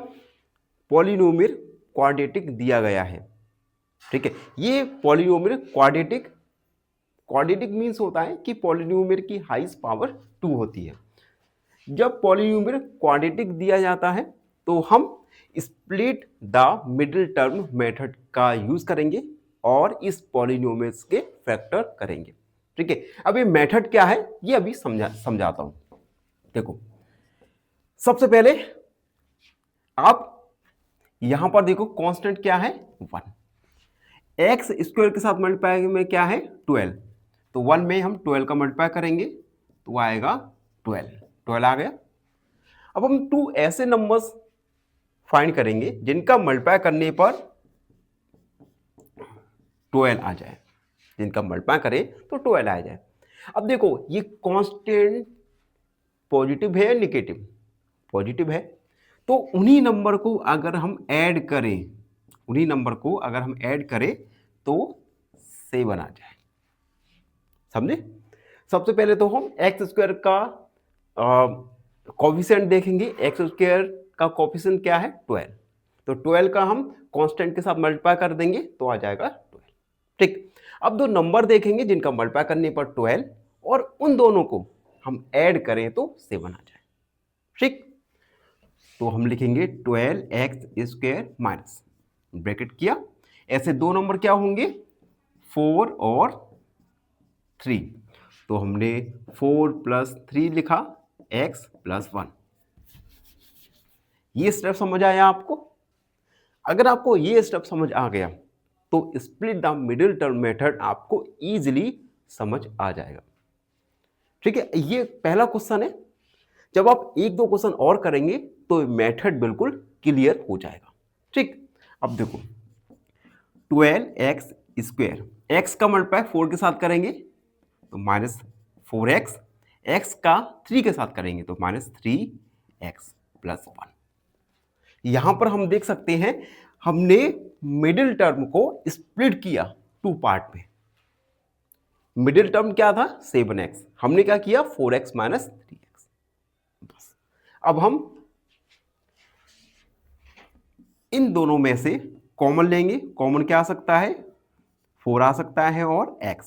पॉलिनोमियल क्वाड्रेटिक दिया गया है, ठीक है, ये पॉलिनोमियल क्वाड्रेटिक मीन्स होता है कि पॉलिनोमियल की हाईएस्ट पावर 2 होती है। जब पॉलिनोमियल क्वाड्रेटिक दिया जाता है तो हम split the middle term method का यूज करेंगे और इस पॉलिनोमियल्स के फैक्टर करेंगे। ठीक है, अब ये मेथड क्या है ये अभी समझाता हूं। देखो, सबसे पहले आप यहां पर देखो कांस्टेंट क्या है 1। एक्स स्क्वायर के साथ मल्टीप्लाई में क्या है 12, तो 1 में हम 12 का मल्टीप्लाई करेंगे तो आएगा 12 आ गया। अब हम 2 ऐसे नंबर्स फाइंड करेंगे जिनका मल्टीप्लाई करने पर 12 आ जाए, जिनका मल्टीप्लाई करें तो 12 आ जाए। अब देखो, ये कांस्टेंट पॉजिटिव है या नेगेटिव? पॉजिटिव है, तो उन्हीं नंबर को अगर हम ऐड करें तो 7 आ जाए। समझे? सबसे पहले तो हम एक्स स्क्वायर का कोफिशिएंट देखेंगे। एक्स स्क्वायर का कोफिशिएंट क्या है 12, तो 12 का हम कांस्टेंट के साथ मल्टीप्लाई कर देंगे तो आ जाएगा 12। ठीक, अब दो नंबर देखेंगे जिनका मल्टीप्लाई करने पर 12 और उन दोनों को हम ऐड करें तो 7 आ जाए। ठीक, तो हम लिखेंगे 12x स्क्वायर माइनस ब्रैकेट किया, ऐसे दो नंबर क्या होंगे 4 और 3, तो हमने 4 प्लस 3 लिखा x प्लस 1। ये स्टेप समझ आया आपको? अगर आपको ये स्टेप समझ आ गया तो split the middle term method आपको इजीली समझ आ जाएगा। ठीक है, ये पहला क्वेश्चन है। जब आप एक दो क्वेश्चन और करेंगे तो मेथड बिल्कुल क्लियर हो जाएगा। ठीक, अब देखो 12x स्क्वायर, x का मल्टीप्लाई 4 के साथ करेंगे तो माइनस 4x, x का 3 के साथ करेंगे तो माइनस 3x प्लस 1। यहां पर हम देख सकते हैं हमने मिडिल टर्म को स्प्लिट किया टू पार्ट में। मिडिल टर्म क्या था 7x, हमने क्या किया 4x माइनस 3x। बस अब हम इन दोनों में से कॉमन लेंगे। कॉमन क्या आ सकता है 4 आ सकता है और x,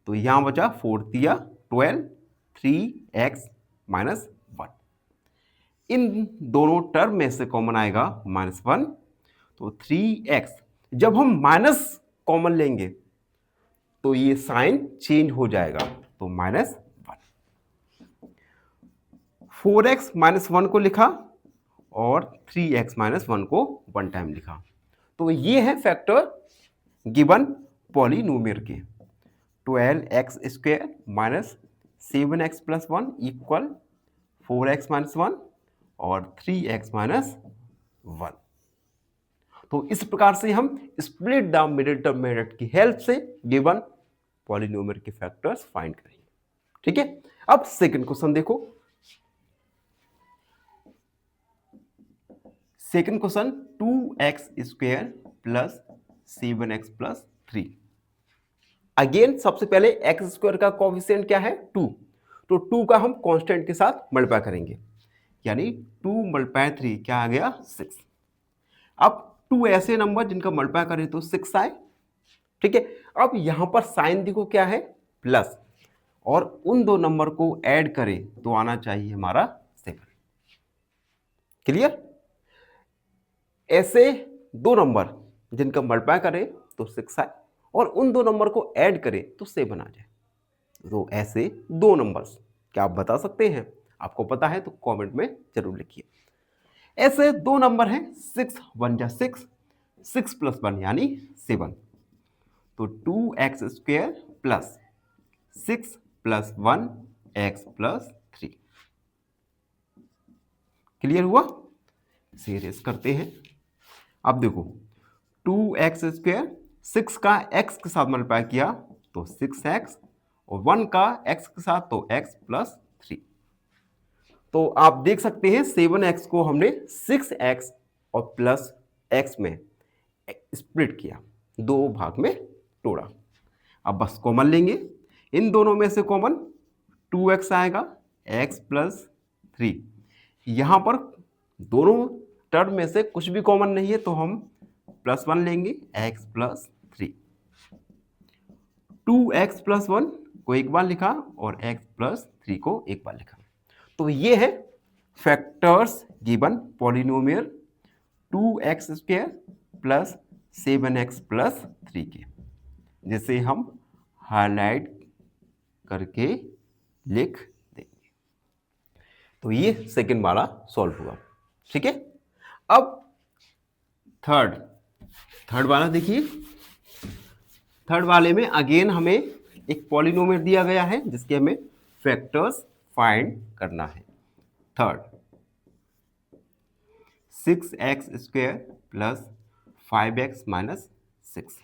तो यहां बचा 4 दिया 12 3x माइनस 1। इन दोनों टर्म में से कॉमन आएगा -1, तो 3x। जब हम माइनस कॉमन लेंगे तो ये साइन चेंज हो जाएगा, तो -1। 4x माइनस 1 को लिखा और 3x माइनस 1 को 1 टाइम लिखा। तो ये है फैक्टर गिवन पॉलिनोमियल के। 12x square minus 7x plus 1 equal 4x minus 1 और 3x माइनस 1। तो इस प्रकार से हम split the middle term method की हेल्प से गिवन पॉलिनोमियल के फैक्टर्स फाइंड करेंगे। ठीक है, अब सेकंड क्वेश्चन देखो। Second question 2x square plus 7x plus 3। Again सबसे पहले x स्क्वायर का कोएफिशिएंट क्या है 2, तो 2 का हम कांस्टेंट के साथ मल्टीप्लाई करेंगे, यानी 2 मल्टीप्लाई 3 क्या आ गया 6। अब 2 ऐसे नंबर जिनका मल्टीप्लाई करें तो 6 आए। ठीक है, अब यहां पर साइन देखो क्या है प्लस, और उन दो नंबर को ऐड करें तो आना चाहिए हमारा 7। क्लियर? ऐसे दो नंबर जिनका मल्टीप्लाई करें तो 6 आए और उन दो नंबर को ऐड करें तो 7 आ जाए। तो ऐसे दो नंबर्स क्या आप बता सकते हैं? आपको पता है तो कमेंट में जरूर लिखिए। ऐसे दो नंबर हैं 6 1 जा 6, 6 प्लस 1 यानी 7, तो 2x square plus 6 plus 1 x plus 3। Clear हुआ? सीरियस करते हैं। अब देखो 2x स्क्वायर 6 का x के साथ मल्टीप्लाई किया तो 6x और 1 का x के साथ तो x प्लस 3। तो आप देख सकते हैं 7x को हमने 6x और प्लस x में स्प्लिट किया, दो भाग में तोड़ा। अब बस कॉमन लेंगे, इन दोनों में से कॉमन 2x आएगा x प्लस 3। यहां पर दोनों टर्म में से कुछ भी कॉमन नहीं है तो हम +1 लेंगे x प्लस 3। 2x प्लस 1 को एक बार लिखा और x प्लस 3 को एक बार लिखा। तो ये है factors given polynomial 2x square plus 7x plus 3 के, जिसे हम हाईलाइट करके लिख देंगे। तो ये सेकंड वाला सॉल्व हुआ। ठीक है, अब थर्ड वाला देखिए। थर्ड वाले में अगेन हमें एक पॉलिनोमियल दिया गया है जिसके हमें फैक्टर्स फाइंड करना है। Third 6x square plus 5x minus 6।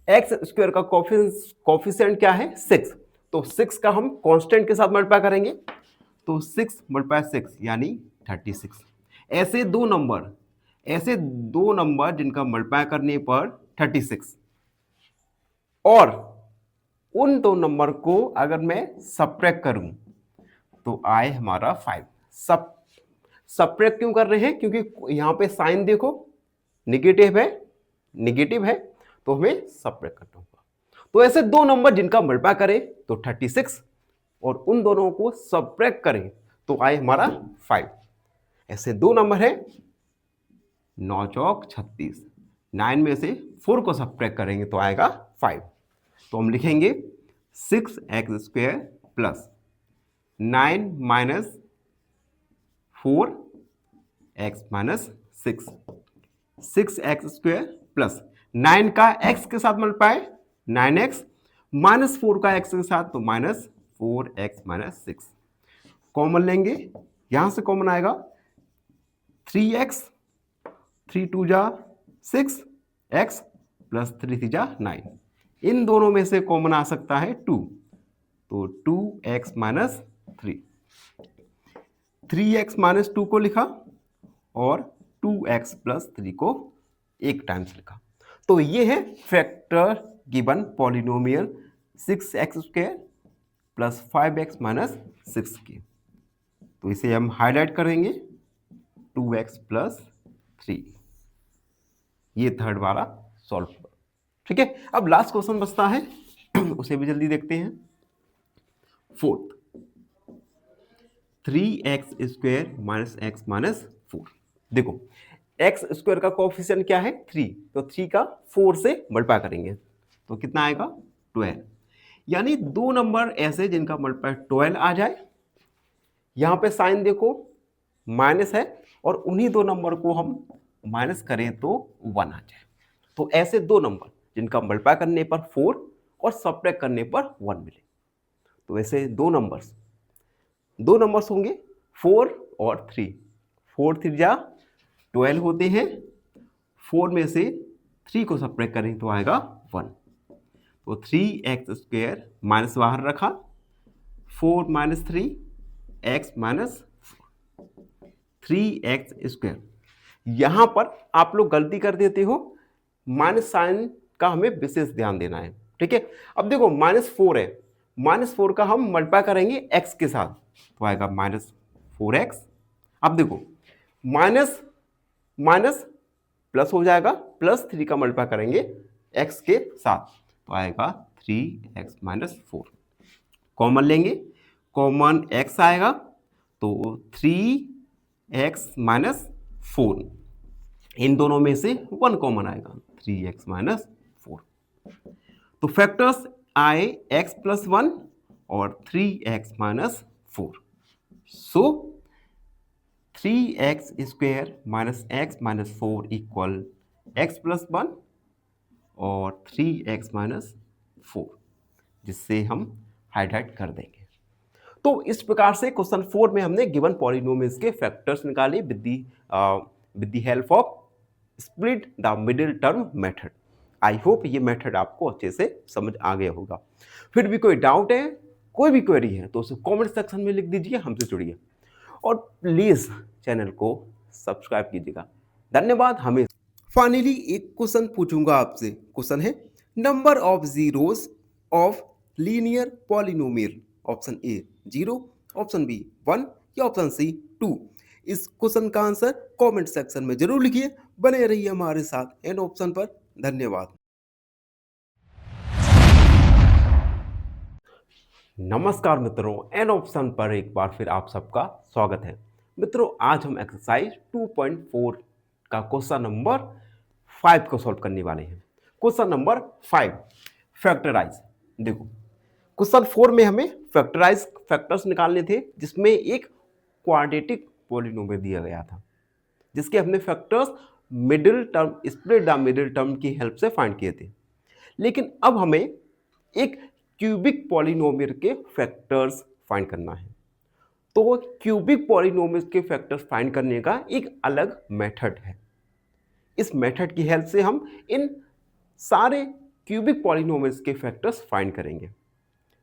X square का कोफिशिएंट क्या है 6, तो 6 का हम कांस्टेंट के साथ मल्टीप्लाई करेंगे तो 6 मल्टीप्लाई 6 यानी 36। ऐसे दो नंबर जिनका मल्टीप्लाई करने पर 36, और उन दो नंबर को अगर मैं सब्ट्रैक्ट करूं तो आए हमारा 5। सब्ट्रैक्ट क्यों कर रहे हैं? क्योंकि यहां पे साइन देखो नेगेटिव है तो हमें सब्ट्रैक्ट करना होगा। तो ऐसे दो नंबर जिनका मल्टीप्लाई करें तो 36 और उन दोनों को सब्ट्रैक्ट करें तो आए हमारा 5। ऐसे दो नंबर है 9 चौक 36, 9 में से 4 को सब्ट्रैक्ट करेंगे तो आएगा 5। तो हम लिखेंगे 6x square plus 9 minus 4x minus 6, 6x square plus 9 का x के साथ मल्टीप्लाई 9x माइनस 4 का x के साथ तो माइनस 4x माइनस 6। कॉमन लेंगे, यहां से कॉमन आएगा 3x, 3 2 जा 6, x प्लस 3 3 जा 9। इन दोनों में से कॉमन आ सकता है 2, तो 2x माइनस 3। 3x माइनस 2 को लिखा और 2x प्लस 3 को एक टाइम्स लिखा। तो ये है factor given polynomial 6x² plus 5x minus 6k। तो इसे हम हाईलाइट करेंगे 2x प्लस 3, ये थर्ड वाला सॉल्व हुआ। ठीक है, अब लास्ट क्वेश्चन बचता है उसे भी जल्दी देखते हैं। Fourth, 3x² minus x minus 4। देखो एक्स स्क्वायर का कोएफिशिएंट क्या है 3, तो 3 का 4 से मल्टीप्लाई करेंगे तो कितना आएगा 12। यानी दो नंबर ऐसे जिनका मल्टीप्लाई 12 आ जाए, यहां पे साइन देखो माइनस है और उन्हीं दो नंबर को हम माइनस करें तो 1 आ जाए। तो ऐसे दो नंबर जिनका मल्टीप्लाई करने पर 4 और सब्ट्रैक्ट करने पर 1 मिले, तो ऐसे दो नंबर्स होंगे 4 और 3। 4 3 जा 12 होते हैं, 4 में से 3 को सब्ट्रैक्ट करें तो आएगा 1। तो 3x² माइनस बाहर रखा, 4 माइनस 3 x माइनस 3x²। यहां पर आप लोग गलती कर देते हो, माइनस साइन का हमें विशेष ध्यान देना है। ठीक है, अब देखो -4 है, -4 का हम मल्टीप्लाई करेंगे x के साथ तो आएगा -4x। अब देखो माइनस माइनस प्लस हो जाएगा, +3 का मल्टीप्लाई करेंगे x के साथ तो आएगा 3x माइनस 4। कॉमन लेंगे, कॉमन x आएगा तो 3x माइनस 4, इन दोनों में से 1 कॉमन आएगा 3x माइनस 4। तो फैक्टर्स आए x प्लस 1 और 3x माइनस 4। सो 3x² minus x minus 4 equal x plus 1 और 3x माइनस 4, जिससे हम हाईलाइट कर देंगे। तो इस प्रकार से क्वेश्चन 4 में हमने गिवन पॉलिनोमियल्स के फैक्टर्स निकाले with the help of split the middle term method. I hope ये मेथड आपको अच्छे से समझ आ गया होगा। फिर भी कोई डाउट है, कोई भी क्वेरी है तो उसे कमेंट सेक्शन में लिख दीजिए, हमसे जुड़िए और प्लीज चैनल को सब्सक्राइब कीजिएगा। धन्यवाद। हमें फाइनली एक क्वेश्चन पूछूंगा आपसे। क्वेश्चन है number of zeros of linear polynomial, option A 0, option B 1 या ऑप्शन सी 2। इस क्वेश्चन का आंसर कमेंट सेक्शन में जरूर लिखिए। बने रहिए हमारे साथ एन ऑप्शन पर। धन्यवाद। नमस्कार मित्रों, एन ऑप्शन पर एक बार फिर आप सबका स्वागत है। मित्रों आज हम एक्सरसाइज 2.4 का क्वेश्चन नंबर 5 को सॉल्व करने वाले हैं। Question number 5, factorise. देखो क्वेश्चन 4 में हमें फैक्टर्स निकालने थे, जिसमें एक क्वाड्रेटिक पॉलिनोमियल दिया गया था, जिसके हमने factors middle term split the middle term की हेल्प से फाइंड किए थे। लेकिन अब हमें एक क्यूबिक पॉलिनोमियल के फैक्टर्स फाइंड करना है। तो क्यूबिक पॉलिनोमियल के फैक्टर्स फाइंड करने का एक अलग मेथड है। इस मेथड की हेल्प से हम इन सारे क्यूबिक पॉलिनोमियल्स के फैक्टर्स फाइंड करेंगे।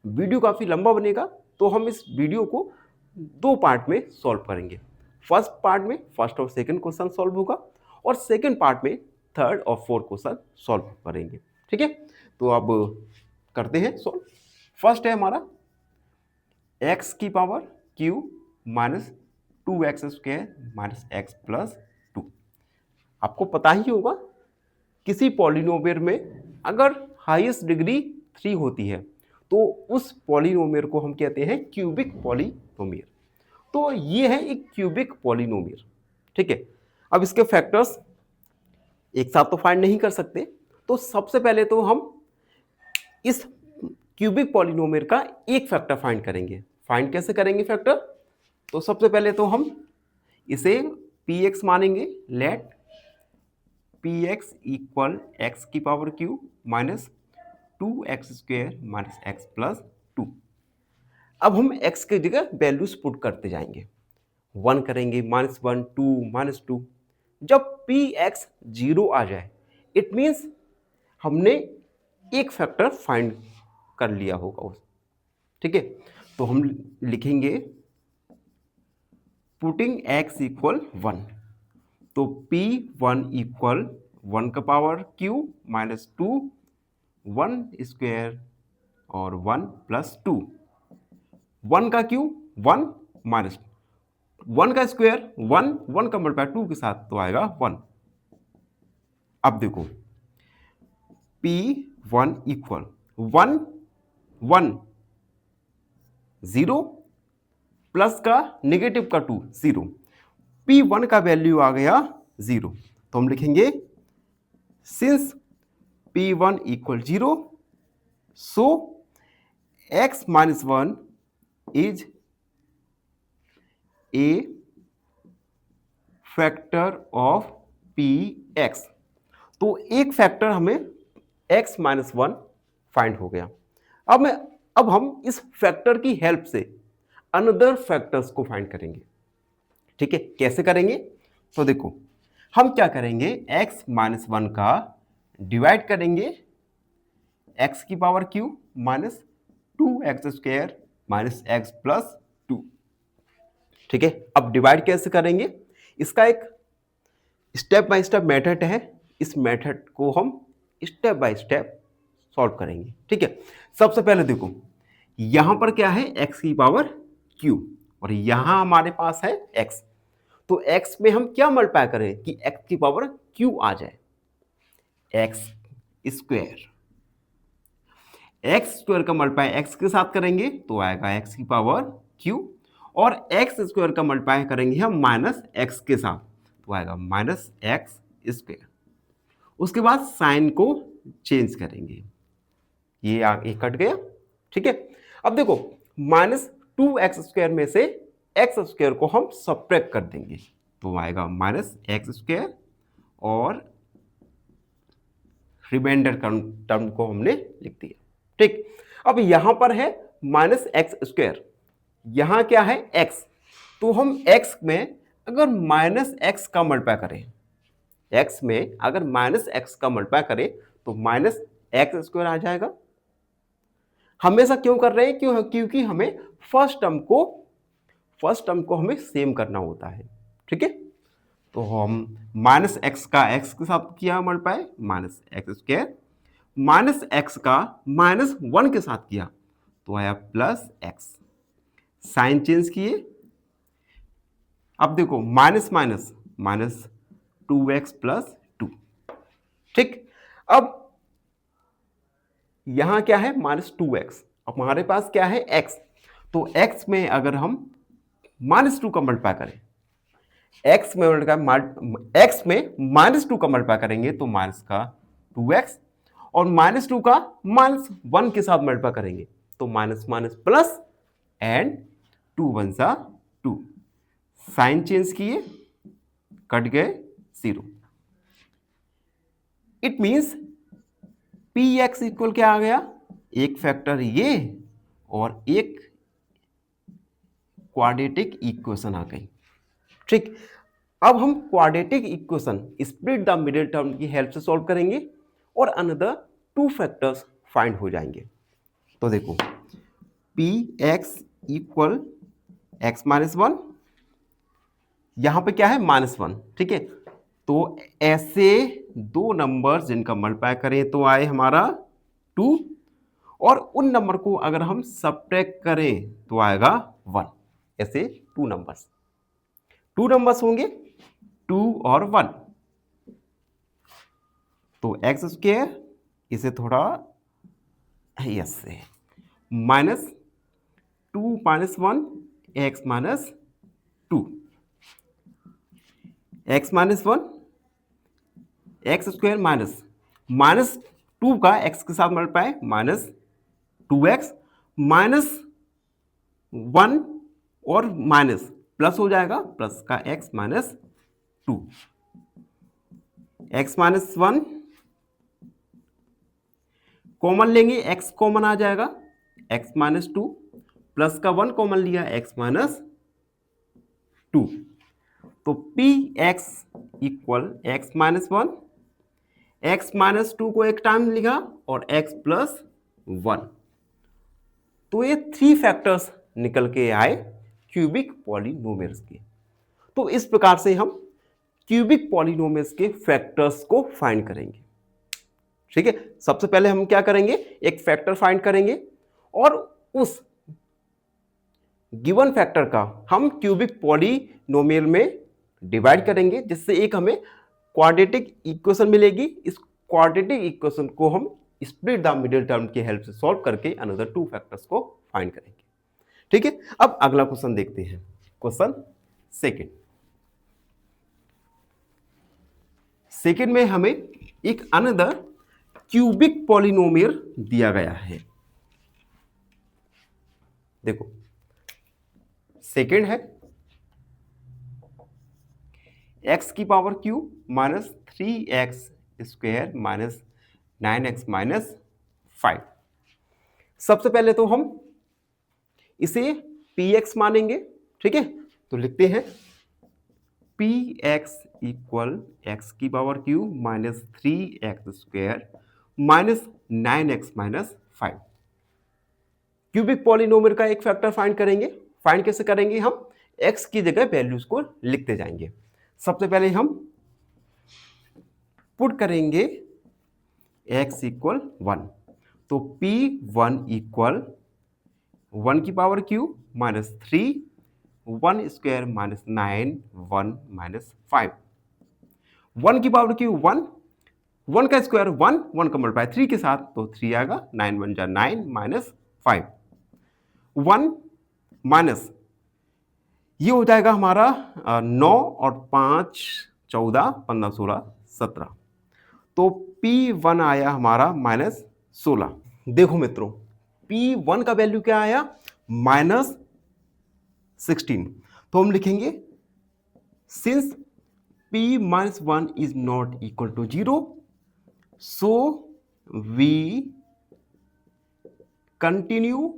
वीडियो काफ़ी लंबा बनेगा, तो हम इस वीडियो को दो पार्ट में सॉल्व करेंगे। फर्स्ट पार्ट में फर्स्ट और सेकंड क्वेश्चन सॉल्व होगा और सेकंड पार्ट में थर्ड और फोर्थ क्वेश्चन सॉल्व करेंगे। ठीक है, तो अब करते हैं सॉल्व। फर्स्ट है हमारा x की power q minus 2x² minus x plus 2। आपको पता ही होगा किसी पॉलिनोमियल में अगर हाईएस्ट डिग्री 3 होती है तो उस पॉलिनोमियल को हम कहते हैं क्यूबिक पॉलिनोमियल। तो ये है एक क्यूबिक पॉलिनोमियल। ठीक है, अब इसके फैक्टर्स एक साथ तो फाइंड नहीं कर सकते, तो सबसे पहले तो हम इस क्यूबिक पॉलिनोमियल का एक फैक्टर फाइंड करेंगे। फाइंड कैसे करेंगे फैक्टर? तो सबसे पहले तो हम इसे px मानेंगे। लेट px इक्वल x की power q minus 2x² minus x plus 2। अब हम x की जगह वैल्यूज पुट करते जाएंगे। 1 करेंगे, -1, 2, -2। जब px 0 आ जाए इट मीन्स हमने एक फैक्टर फाइंड कर लिया होगा। ठीक है, तो हम लिखेंगे पुटिंग x इक्वल 1। तो P1 इक्वल 1 का पावर Q माइनस 2 1 स्क्वायर और 1 प्लस 2 1 का Q 1 माइनस 1 का स्क्वायर 1 1 का मल्टीप्लाई 2 के साथ तो आएगा 1। अब देखो P1 इक्वल 1 1 0 प्लस का नेगेटिव का 2 0, P1 का वैल्यू आ गया 0, तो हम लिखेंगे since P1 equal 0 so x minus 1 is a factor of Px। तो एक फैक्टर हमें x माइनस 1 फाइंड हो गया। अब हम इस फैक्टर की हेल्प से अनदर फैक्टर्स को फाइंड करेंगे। ठीक है, कैसे करेंगे? तो देखो हम क्या करेंगे, x माइनस 1 का डिवाइड करेंगे x की power q minus 2x square minus x plus 2। ठीक है, अब डिवाइड कैसे करेंगे, इसका एक स्टेप बाय स्टेप मेथड है, इस मेथड को हम स्टेप बाय स्टेप सॉल्व करेंगे। ठीक है, सबसे पहले देखो यहां पर क्या है, x की पावर q और यहां हमारे पास है x, तो x में हम क्या मल्टीप्लाई करें कि x की पावर q आ जाए, x स्क्वायर का मल्टीप्लाई x के साथ करेंगे तो आएगा x की पावर q और x स्क्वायर का मल्टीप्लाई करेंगे हम माइनस x के साथ तो आएगा माइनस x स्क्वायर। उसके बाद साइन को चेंज करेंगे, ये आगे कट गया। ठीक है, अब देखो माइनस 2x स्क्वायर में से x स्क्वायर को हम सब्ट्रैक्ट कर देंगे तो आएगा माइनस x स्क्वायर और रिमाइंडर टर्म को हमने लिख दिया। ठीक, अब यहां पर है माइनस एक्स स्क्वायर, यहां क्या है x, तो हम x में अगर माइनस एक्स का मल्टीप्लाई करें, x में अगर माइनस एक्स का मल्टीप्लाई करें तो माइनस एक्स स्क्वायर आ जाएगा। हमेशा क्यों कर रहे हैं, क्योंकि हमें फर्स्ट टर्म को हमें सेम करना होता है। ठीक है, तो हम माइनस एक्स का एक्स के साथ किया multiply minus x square, minus x का माइनस 1 के साथ किया तो आया प्लस एक्स, साइन चेंज किए। अब देखो minus minus minus 2x plus 2। ठीक, अब यहां क्या है माइनस 2x, अब हमारे पास क्या है x, तो x में अगर हम माइनस 2 का मल्टीप्लाई करें, x में माइनस 2 का मल्टीप्लाई करेंगे तो माइनस का 2x और माइनस 2 का माइनस 1 के साथ मल्टीप्लाई करेंगे तो माइनस माइनस प्लस एंड 2 1 सा 2, साइन चेंज किए कट गए 0। इट मींस Px इक्वल क्या आ गया, एक फैक्टर ये और एक क्वाड्रेटिक इक्वेशन आ गई। ठीक, अब हम quadratic equation split the middle term की हेल्प से सॉल्व करेंगे और अनदर 2 फैक्टर्स फाइंड हो जाएंगे। तो देखो Px इक्वल x माइनस 1, यहां पे क्या है माइनस 1। ठीक है, तो ऐसे 2 नंबर जिनका मल्टीप्लाई करें तो आए हमारा 2 और उन नंबर को अगर हम सब्ट्रैक्ट करें तो आएगा 1। ऐसे 2 नंबर्स होंगे 2 और 1, तो एक्स स्क्वायर इसे थोड़ा यस से minus 2 minus 1 x minus 2, x minus 1 x square minus 2 का एक्स के साथ मल्टीप्लाई माइनस 2x माइनस 1 और माइनस प्लस हो जाएगा प्लस का x minus 2, x minus 1 common लेंगे x कॉमन आ जाएगा x माइनस 2 प्लस का 1 कॉमन लिया x माइनस 2, तो Px equal x minus 1, x minus 2 को एक टाइम लिखा और x प्लस 1, तो ये 3 फैक्टर्स निकल के आए क्यूबिक पॉलिनोमियल्स के। तो इस प्रकार से हम क्यूबिक पॉलिनोमियल्स के फैक्टर्स को फाइंड करेंगे। ठीक है, सबसे पहले हम क्या करेंगे, एक फैक्टर फाइंड करेंगे और उस गिवन फैक्टर का हम क्यूबिक पॉलिनोमियल में डिवाइड करेंगे, जिससे एक हमें क्वाड्रेटिक इक्वेशन मिलेगी। इस क्वाड्रेटिक इक्वेशन को हम स्प्लिट द मिडिल टर्म की हेल्प से सॉल्व करके अनदर टू फैक्टर्स को फाइंड करेंगे। ठीक है, अब अगला क्वेश्चन देखते हैं, क्वेश्चन सेकेंड में हमें एक अनदर क्यूबिक पॉलिनोमियल दिया गया है। देखो सेकेंड है x की power q minus 3x square minus 9x minus 5। सबसे पहले तो हम इसे px मानेंगे। ठीक है, तो लिखते हैं px इक्वल x की power q minus 3x square minus 9x minus 5। Cubic polynomial का एक फैक्टर फाइंड करेंगे। फाइंड कैसे करेंगे, हम x की जगह वैल्यूज को लिखते जाएंगे। सबसे पहले हम पुट करेंगे x इक्वल 1, तो p1 इक्वल 1 की power q minus 3 1 square minus 9 1 minus 5। 1 की पावर q 1, 1 का स्क्वायर 1, 1 का मल्टीप्लाई 3 के साथ, तो 3 आएगा, 9 1 जा 9 माइनस 5। 1 माइनस ये हो जाएगा हमारा 9 और 5 14 15 16 17, तो P1 आया हमारा माइनस 16। देखो मित्रों, P1 का वैल्यू क्या आया, माइनस 16। तो हम लिखेंगे since P minus 1 is not equal to 0, so we continue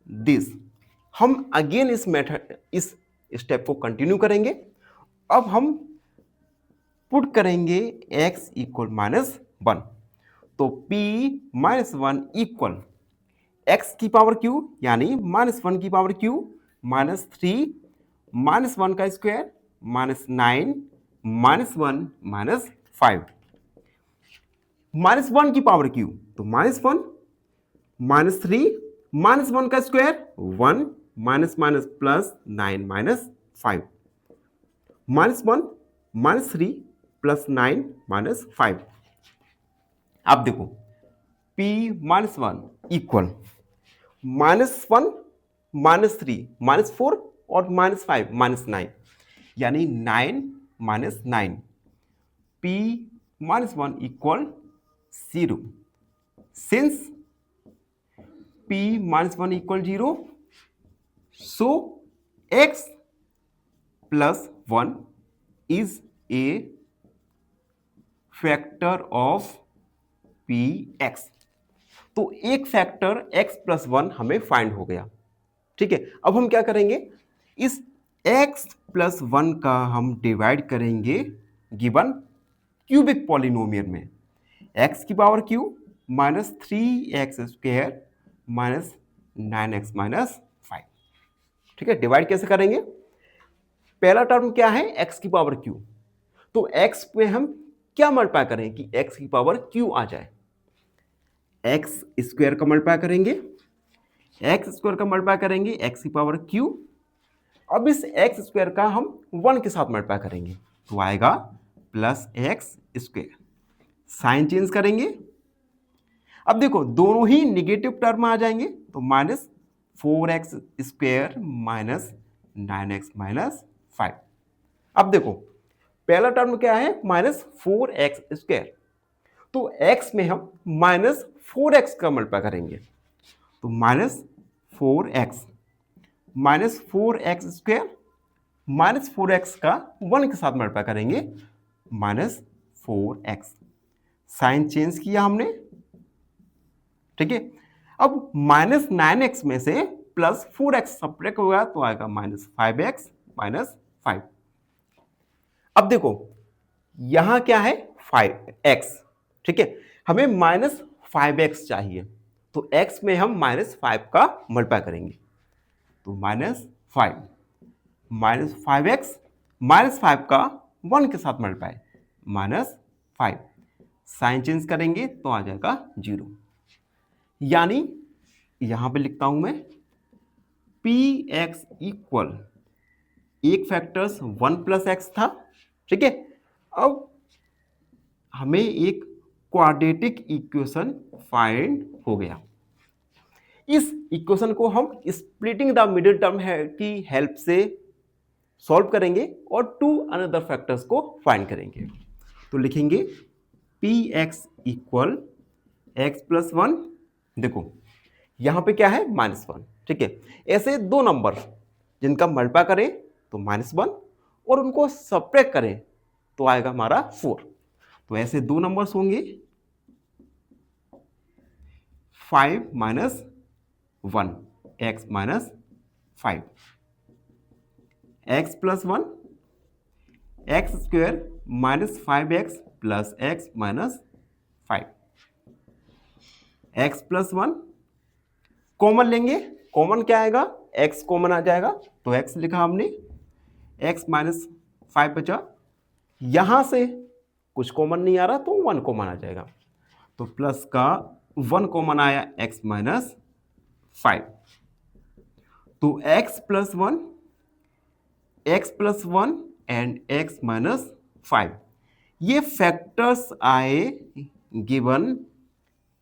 this. हम अगेन इस मेथड, इस स्टेप को कंटिन्यू करेंगे। अब हम पुट करेंगे x इक्वल माइनस 1, तो p माइनस 1 इक्वल x की पावर q यानी माइनस 1 की पावर q माइनस 3 माइनस 1 का square minus 9 minus 1 minus 5। Minus 1 की पावर q, तो माइनस 1 माइनस 3 माइनस 1 का square 1 minus minus plus 9 minus 5। Minus 1 minus 3 plus 9 minus 5। अब देखो p minus 1 equal minus 1 minus 3 minus 4 और माइनस 5 माइनस 9, यानी 9 minus 9। p minus 1 equal 0। Since p minus 1 equal 0, so x plus 1 is a factor of px। तो एक फैक्टर x प्लस 1 हमें फाइंड हो गया। ठीक है, अब हम क्या करेंगे, इस x प्लस 1 का हम डिवाइड करेंगे गिवन क्यूबिक पॉलिनोमियल में। x की power q minus 3x square minus 9x minus 5। ठीक है, डिवाइड कैसे करेंगे, पहला टर्म क्या है, x की पावर q, तो x पे हम क्या मल्टीप्लाई करें कि x की पावर q आ जाए। x स्क्वायर का मल्टीप्लाई करेंगे, x स्क्वायर का मल्टीप्लाई करेंगे x की पावर q। अब इस x स्क्वायर का हम 1 के साथ मल्टीप्लाई करेंगे, तो आएगा plus x square. Sign change करेंगे, अब देखो दोनों ही निगेटिव टर्म आ जाएंगे, तो minus 4x square minus 9x minus 5। अब देखो पहला टर्म क्या है, माइनस 4x स्क्वायर, तो x में हम माइनस 4x का मल्टीप्लाई करेंगे, तो minus 4x minus 4x square minus 4x का 1 के साथ मल्टीप्लाई करेंगे, माइनस 4x। साइन चेंज किया हमने। ठीक है, अब माइनस 9x में से प्लस 4x सब्ट्रैक्ट होगा, तो आएगा माइनस 5x माइनस 5। अब देखो यहां क्या है 5x। ठीक है, हमें माइनस 5x चाहिए, तो x में हम माइनस 5 का मल्टीप्लाई करेंगे, तो माइनस 5 माइनस 5x माइनस 5 का 1 के साथ मल्टीप्लाई -5, साइन चेंज करेंगे तो आ जाएगा 0। यानी यहां पे लिखता हूं मैं px इक्वल एक फैक्टर्स 1 + x था, ठीक है। अब हमें एक क्वाड्रेटिक इक्वेशन फाइंड हो गया। इस इक्वेशन को हम स्प्लिटिंग द मिडिल टर्म की हेल्प से सॉल्व करेंगे और 2 अनदर फैक्टर्स को फाइंड करेंगे। तो लिखेंगे px इक्वल x + 1, देखो यहां पे क्या है -1, ठीक है। ऐसे दो नंबर जिनका मल्टीप्लाई करें तो -1 और उनको सब्ट्रैक्ट करें तो आएगा हमारा 4। तो ऐसे दो नंबर्स होंगे 5 - 1 x - 5 x + 1 x square -5x + x - 5 x + 1 common लेंगे, कॉमन क्या आएगा x कॉमन आ जाएगा तो x लिखा हमने, x - 5 बचा। यहां से कुछ कॉमन नहीं आ रहा तो 1 कॉमन आ जाएगा, तो प्लस का 1 कॉमन आया x - 5, तो x + 1 एंड x - 5 ये फैक्टर्स आए गिवन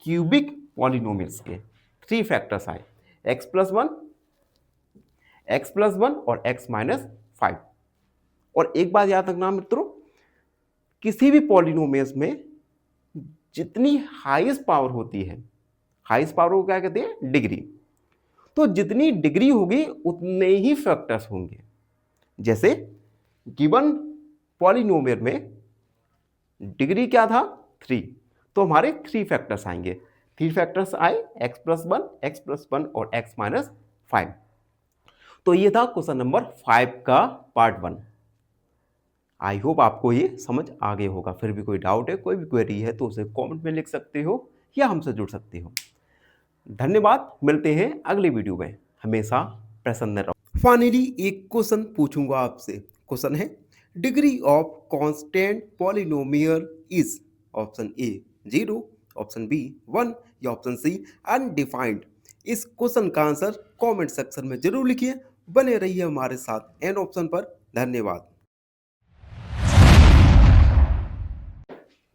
क्यूबिक पॉलिनोमियल्स के। 3 फैक्टर्स आए x + 1 और x - 5। और एक बात याद रखना मित्रों, किसी भी पॉलिनोमियल्स में जितनी हाईएस्ट पावर होती है, हाईएस्ट पावर को क्या कहते हैं डिग्री, तो जितनी डिग्री होगी उतने ही फैक्टर्स होंगे। जैसे गिवन पॉलिनोमियल में डिग्री क्या था 3, तो हमारे 3 फैक्टर्स आएंगे। 3 फैक्टर्स आए x + 1 और x - 5। तो ये था क्वेश्चन नंबर 5 का पार्ट 1। आई होप आपको ये समझ आ गया होगा। फिर भी कोई डाउट है, कोई भी क्वेरी है तो उसे कमेंट में लिख सकते हो या हमसे जुड़ सकते हो। धन्यवाद, मिलते हैं अगली वीडियो में। हमेशा प्रसन्न रहो। फाइनली एक क्वेश्चन पूछूंगा आपसे। क्वेश्चन है degree of constant polynomial is option A 0, option B 1 या ऑप्शन सी अनडिफाइंड। इस क्वेश्चन का आंसर कमेंट सेक्शन में जरूर लिखिए। बने रहिए हमारे साथ एन ऑप्शन पर। धन्यवाद।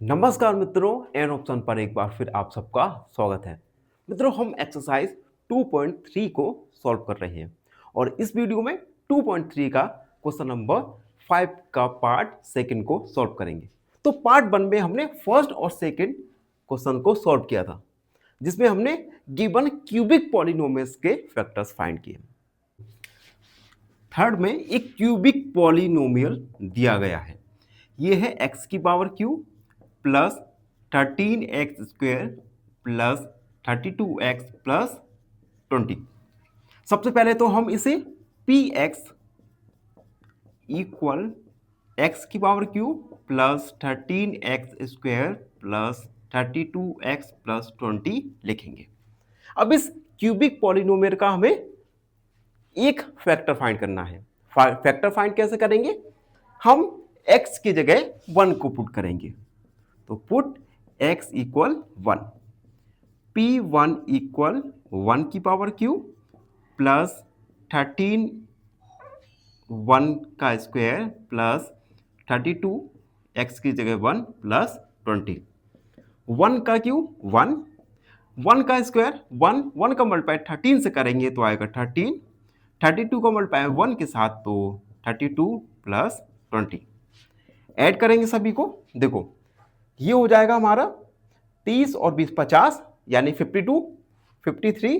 नमस्कार मित्रों, एन ऑप्शन पर एक बार फिर आप सबका स्वागत है। मित्रों हम एक्सरसाइज 2.3 को सॉल्व कर रहे हैं और इस वीडियो में 2.3 का क्वेश्चन नंबर 5 का पार्ट 2 को सॉल्व करेंगे। तो पार्ट 1 में हमने फर्स्ट और सेकंड क्वेश्चन को सॉल्व किया था, जिसमें हमने गिवन क्यूबिक पॉलिनोमियल्स के फैक्टर्स फाइंड किए। थर्ड में एक क्यूबिक पॉलिनोमियल दिया गया है, यह है x की power q plus 13x² plus 32x plus 20। सबसे पहले तो हम इसे px इक्वल x की power q plus 13x² plus 32x plus 20 लिखेंगे। अब इस क्यूबिक पॉलिनोमियल का हमें एक फैक्टर फाइंड करना है। फैक्टर फाइंड कैसे करेंगे? हम x की जगह 1 को पुट करेंगे, तो put x equal 1, p1 equal 1 की पावर क्यू प्लस 13 1 का स्क्वायर प्लस 32 x की जगह 1 प्लस 20। 1 का क्यू 1, 1 का स्क्वायर 1, 1 का मल्टीप्लाई 13 से करेंगे तो आएगा 13, 32 का मल्टीप्लाई 1 के साथ तो 32 प्लस 20। ऐड करेंगे सभी को, देखो ये हो जाएगा हमारा 30 और 20 50, यानी 52, 53,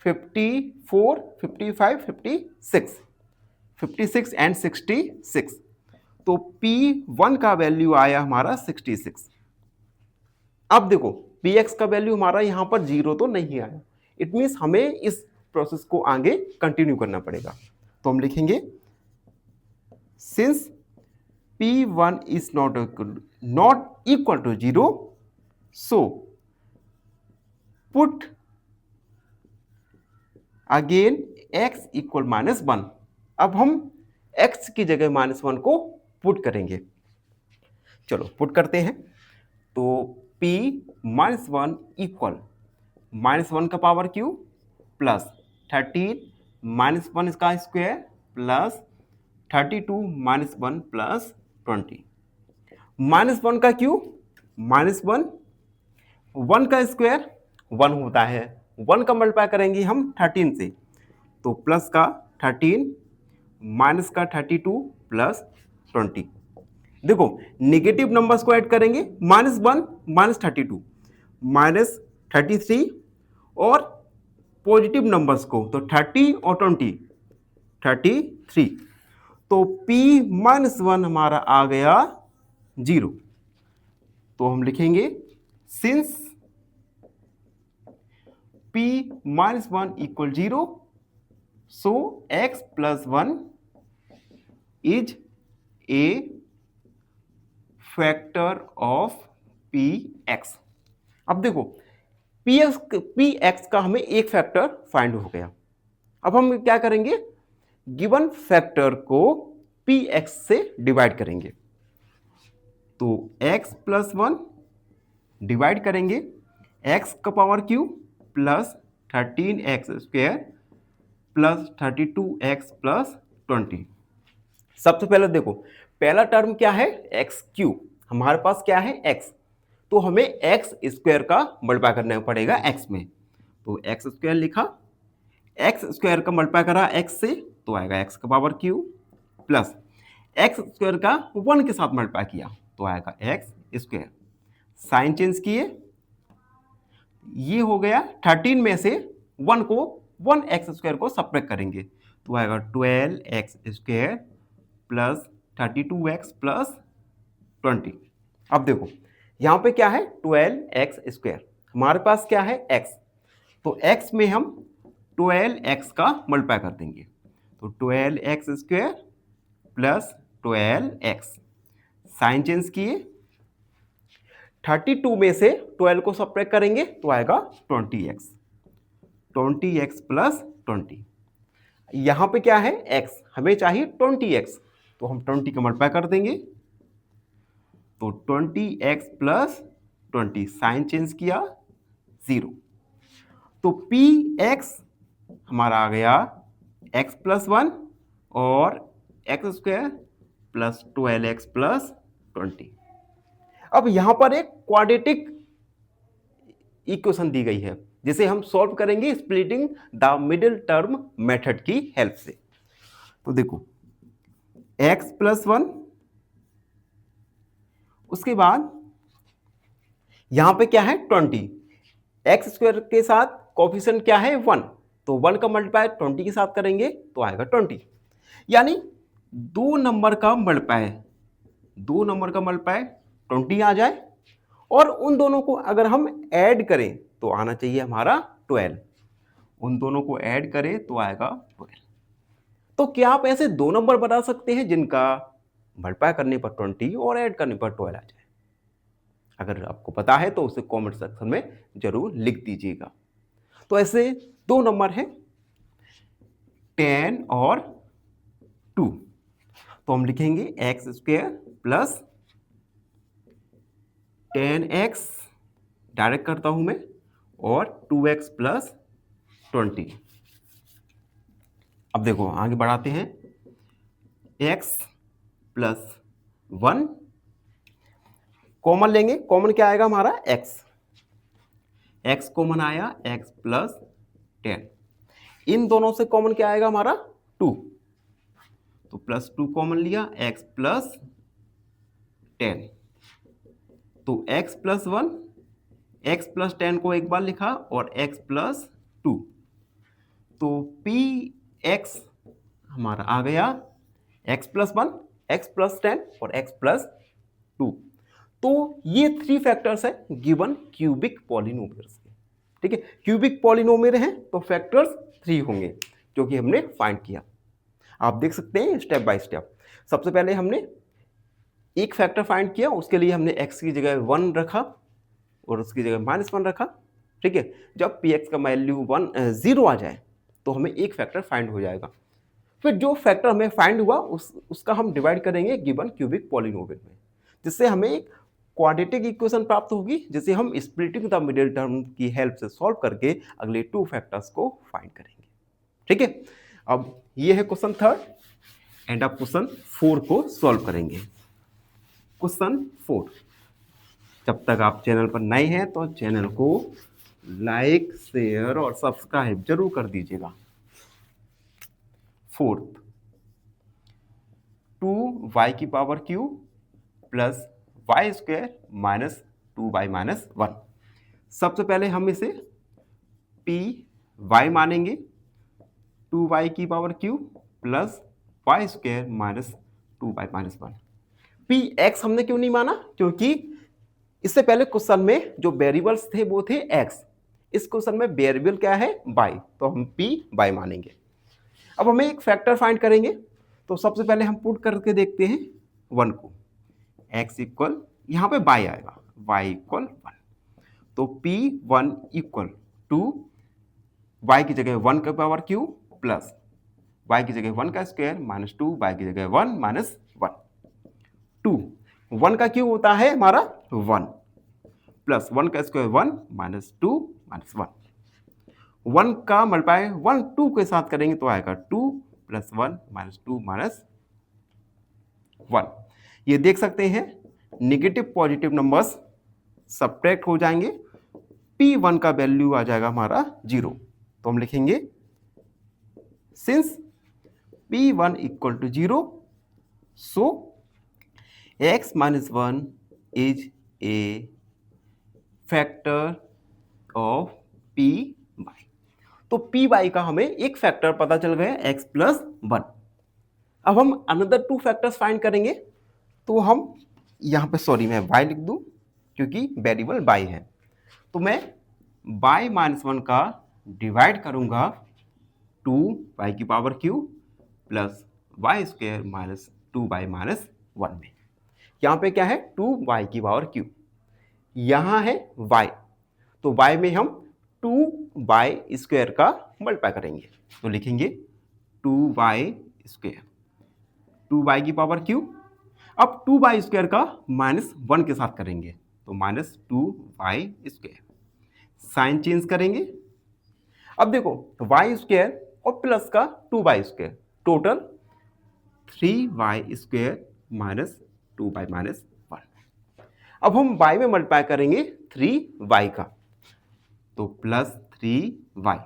54, 55, 56, 56 एंड 66। तो P1 का वैल्यू आया हमारा 66। अब देखो Px का वैल्यू हमारा यहां पर 0 तो नहीं आया, इट मीन्स हमें इस प्रोसेस को आगे कंटिन्यू करना पड़ेगा। तो हम लिखेंगे since P1 is not equal to 0, so put again x equal -1। अब हम x की जगह -1 को पुट करेंगे। चलो पुट करते हैं। तो p -1 इक्वल -1 का पावर क्यू प्लस 13 -1 इसका स्क्वायर प्लस 32 -1 प्लस 20। -1 का क्यू -1, 1 का स्क्वायर 1 होता है, 1 का मल्टीप्लाई करेंगे हम 13 से, तो प्लस का 13 माइनस का 32 प्लस 20। देखो नेगेटिव नंबर्स को ऐड करेंगे, -1 -32 -33, और पॉजिटिव नंबर्स को तो 30 और 20 33। तो p -1 हमारा आ गया 0। तो हम लिखेंगे since p -1 equal 0, so x + 1 is a factor of px। अब देखो px का हमें एक फैक्टर फाइंड हो गया। अब हम क्या करेंगे, गिवन फैक्टर को px से डिवाइड करेंगे। तो x + 1 डिवाइड करेंगे x का power q plus 13x² plus 32x plus 20। सबसे पहले देखो पहला टर्म क्या है, x3, हमारे पास क्या है x, तो हमें x² का मल्टीप्लाई करना पड़ेगा x में। तो x² लिखा, x² का मल्टीप्लाई करा x से तो आएगा x का पावर क्यू प्लस x² का 1 के साथ मल्टीप्लाई किया तो आएगा x²। साइन चेंज किए, ये हो गया 13 में से 1 को 1x² को सब्ट्रैक्ट करेंगे तो आएगा 12x² प्लस 32x प्लस 20। अब देखो यहां पे क्या है 12x², हमारे पास क्या है x, तो x में हम 12x का मल्टीप्लाई कर देंगे तो 12x² plus 12x। Sign change किए, 32 में से 12 को सब्ट्रैक्ट करेंगे तो आएगा 20x प्लस 20। यहां पे क्या है x, हमें चाहिए 20x, तो हम 20 का मल्टीप्लाई कर देंगे तो 20x प्लस 20। साइन चेंज किया 0, तो px हमारा आ गया x + 1 और x² प्लस 12x प्लस 20। अब यहां पर एक क्वाड्रेटिक इक्वेशन दी गई है जिसे हम सॉल्व करेंगे splitting the middle term method की हेल्प से। तो देखो x + 1, उसके बाद यहां पे क्या है 20, x² के साथ कोफिशिएंट क्या है 1, तो 1 का मल्टीप्लाई 20 के साथ करेंगे तो आएगा 20। यानी दो नंबर का मल्टीप्लाई 20 आ जाए, और उन दोनों को अगर हम ऐड करें तो आना चाहिए हमारा 12, उन दोनों को ऐड करें तो आएगा 12। तो क्या आप ऐसे दो नंबर बता सकते हैं जिनका मल्टीप्लाई करने पर 20 और ऐड करने पर 12 आ जाए? अगर आपको पता है तो उसे कमेंट सेक्शन में जरूर लिख दीजिएगा। तो ऐसे दो नंबर हैं 10 और 2, तो हम लिखेंगे x² प्लस 10x, डायरेक्ट करता हूं मैं, और 2x प्लस 20। अब देखो आगे बढ़ाते हैं, x + 1 कॉमन लेंगे, कॉमन क्या आएगा हमारा x कॉमन आया, x प्लस 10। इन दोनों से कॉमन क्या आएगा हमारा 2, तो +2 कॉमन लिया, x प्लस 10, तो x + 1, x + 10 को एक बार लिखा और x + 2, तो px हमारा आ गया x + 1, x + 10 और x + 2। तो ये 3 फैक्टर्स है गिवन क्यूबिक पॉलिनोमियल्स के। ठीक है, क्यूबिक पॉलिनोमियल हैं तो फैक्टर्स 3 होंगे जो कि हमने फाइंड किया। आप देख सकते हैं स्टेप बाय स्टेप। सबसे पहले हमने एक फैक्टर फाइंड किया, उसके लिए हमने x की जगह 1 रखा और उसकी जगह -1 रखा। ठीक है, जब px का वैल्यू 0 आ जाए तो हमें एक फैक्टर फाइंड हो जाएगा। फिर जो फैक्टर हमें फाइंड हुआ उसका हम डिवाइड करेंगे गिवन क्यूबिक पॉलिनोमियल में, जिससे हमें एक क्वाड्रेटिक इक्वेशन प्राप्त होगी, जिसे हम स्प्लिटिंग द मिडिल टर्म की हेल्प से सॉल्व करके अगले 2 फैक्टर्स को फाइंड करेंगे। ठीक है, अब ये है क्वेश्चन 3 एंड अब क्वेश्चन 4 को सॉल्व करेंगे। क्वेश्चन 4, जब तक आप चैनल पर नए हैं तो चैनल को लाइक शेयर और सब्सक्राइब जरूर कर दीजिएगा। 4th, 2y की power q plus y square minus 2y-1। सबसे पहले हम इसे पी वाई मानेंगे, 2y की power q plus y square minus 2y-1। P x हमने क्यों नहीं माना? क्योंकि इससे पहले क्वेश्चन में जो वेरिएबल्स थे वो थे एक्स, इस क्वेश्चन में वेरिएबल क्या है? वाई, तो हम पी वाई मानेंगे। अब हमें एक फैक्टर फाइंड करेंगे, तो सबसे पहले हम पुट करके देखते हैं 1 को। x इक्वल, यहाँ पे y आएगा, y इक्वल 1, तो p1 इक्वल टू y की जगह 1 का पावर क्यू प्लस y की जगह 1 का स्क्वायर माइनस 2 y की जगह 1 माइनस 1। 2 1 का क्यू होता है हमारा 1 प्लस 1 का स्क्वायर 1 माइनस 2 माइनस 1। 1 का मल्टीप्लाई 1 2 के साथ करेंगे तो आएगा 2 प्लस 1 माइनस 2 माइनस 1। ये देख सकते हैं नेगेटिव पॉजिटिव नंबर्स सब्ट्रैक्ट हो जाएंगे, P1 का वैल्यू आ जाएगा हमारा 0, तो हम लिखेंगे since P1 equal to 0 so x minus 1 is a factor of p y. तो पी वाई का हमें एक फैक्टर पता चल गया x प्लस 1। अब हम अनदर 2 फैक्टर्स फाइंड करेंगे, तो हम यहाँ पे सॉरी मैं y लिख दूँ क्योंकि वेरिएबल y है, तो मैं y माइनस 1 का डिवाइड करूंगा 2y की power q plus y square minus 2y minus 1 में। यहाँ पे क्या है? 2y की पावर क्यू, यहाँ है y, तो y में हम 2y स्क्वायर का मल्टीप्लाई करेंगे, तो लिखेंगे 2y स्क्वायर, 2y की पावर क्यू। अब 2y स्क्वायर का माइनस 1 के साथ करेंगे तो minus 2y square, sign change करेंगे। अब देखो y स्क्वायर और प्लस का 2y square, total 3y square minus 2y minus 1। अब हम y में मल्टीप्लाई करेंगे 3y का, तो प्लस 3y,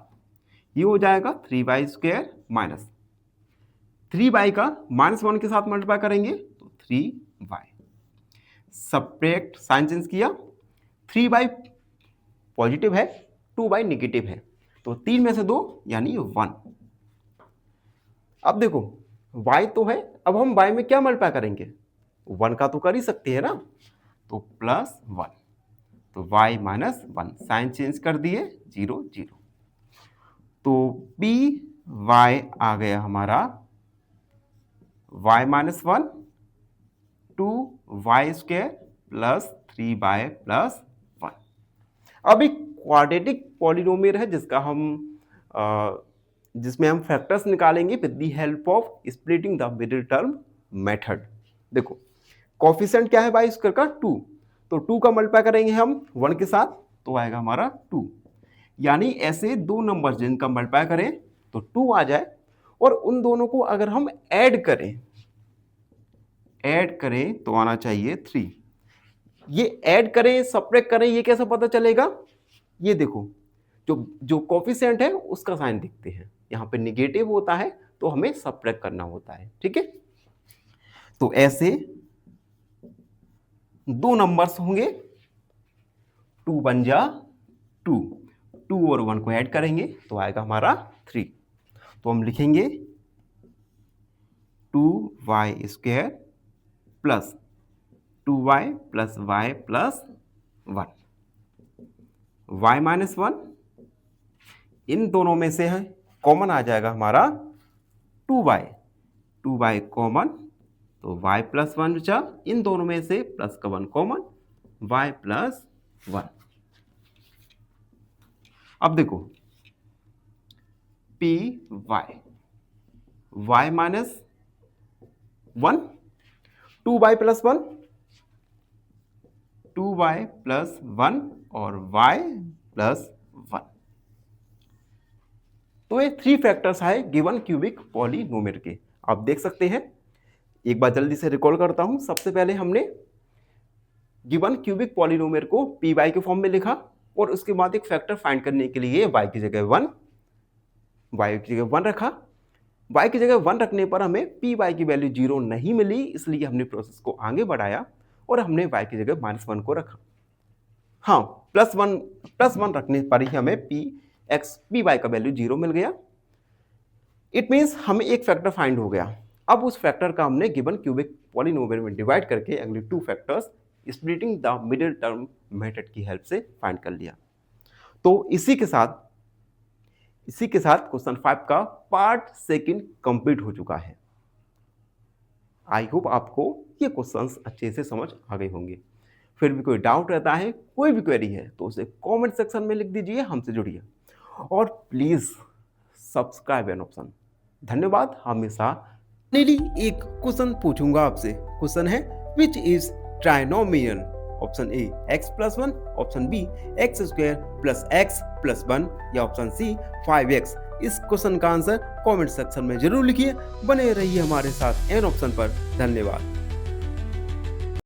ये हो जाएगा 3y स्क्वायर माइनस 3y का माइनस 1 के साथ मल्टीप्लाई करेंगे तो 3y, सब्ट्रैक्ट साइन चेंज किया, 3y पॉजिटिव है 2y नेगेटिव है, तो 3 में से 2 यानी 1। अब देखो y तो है, अब हम y में क्या मल्टीप्लाई करेंगे? 1 का तो कर ही सकते हैं ना, तो प्लस 1, तो y माइनस 1, साइन चेंज कर दिए 0 0, तो पी वाई आ गया हमारा y minus 1 2y square plus 3y plus 1। अब एक क्वाड्रेटिक पॉलिनोमियल है जिसमें हम फैक्टर्स निकालेंगे with the help of splitting the middle term method. देखो कोफिशिएंट क्या है y स्क्वायर का? 2, तो 2 का मल्टीप्लाई करेंगे हम 1 के साथ तो आएगा हमारा 2, यानी ऐसे दो नंबर जिनका मल्टीप्लाई करें तो 2 आ जाए, और उन दोनों को अगर हम ऐड करें तो आना चाहिए 3। ये ऐड करें सब्ट्रैक्ट करें ये कैसे पता चलेगा? ये देखो जो कोफिशिएंट है उसका साइन दिखते हैं, यहाँ पे निगेटिव होता है तो हमें सब्ट्रैक्ट करना होता है। ठीक है, तो ऐसे दो नंबर्स होंगे, 2 बन जा 2, 2 और 1 को ऐड करेंगे तो आएगा हमारा 3, तो हम लिखेंगे 2y square plus 2y plus y plus 1, y minus 1, इन दोनों में से है कॉमन आ जाएगा हमारा 2y कॉमन, तो y प्लस 1 बचा, इन दोनों में से प्लस का 1 कॉमन, y प्लस 1। अब देखो p y y minus 1, 2y plus 1, 2y plus 1 और y प्लस 1। तो ये 3 फैक्टर्स है गिवन क्यूबिक पॉलीनोमियल के। आप देख सकते हैं, एक बार जल्दी से रिकॉल करता हूं। सबसे पहले हमने गिवन क्यूबिक पॉलीनोमियल को पी वाई के फॉर्म में लिखा और उसके बाद एक फैक्टर फाइंड करने के लिए y की जगह 1 रखा। y की जगह 1 रखने पर हमें पी वाई की वैल्यू 0 नहीं मिली, इसलिए हमने प्रोसेस को आगे बढ़ाया और हमने y की जगह -1 को रखा। हाँ, +1 रखने पर ही हमें पी वाई का वैल्यू 0 मिल गया। इट मीन्स हमें एक फैक्टर फाइंड हो गया। अब उस फैक्टर का हमने गिवन क्यूबिक पॉलीनोमियल में डिवाइड करके अगले 2 factors splitting the middle term method की हेल्प से फाइंड कर लिया। तो इसी के साथ क्वेश्चन 5 का पार्ट सेकंड कंप्लीट हो चुका है। आई होप आपको ये क्वेश्चंस अच्छे से समझ आ गए होंगे। फिर भी कोई डाउट रहता है, कोई भी क्वेरी है, तो उसे कमेंट सेक्शन में लिख दीजिए, हमसे जुड़िए और प्लीज सब्सक्राइब एन ऑप्शन। धन्यवाद। हमेशा फाइनली एक क्वेश्चन पूछूंगा आपसे। क्वेश्चन है which is trinomial? Option A x+1, option B x² + x+1 या ऑप्शन सी 5x। इस क्वेश्चन का आंसर कमेंट सेक्शन में जरूर लिखिए। बने रहिए हमारे साथ एन ऑप्शन पर। धन्यवाद।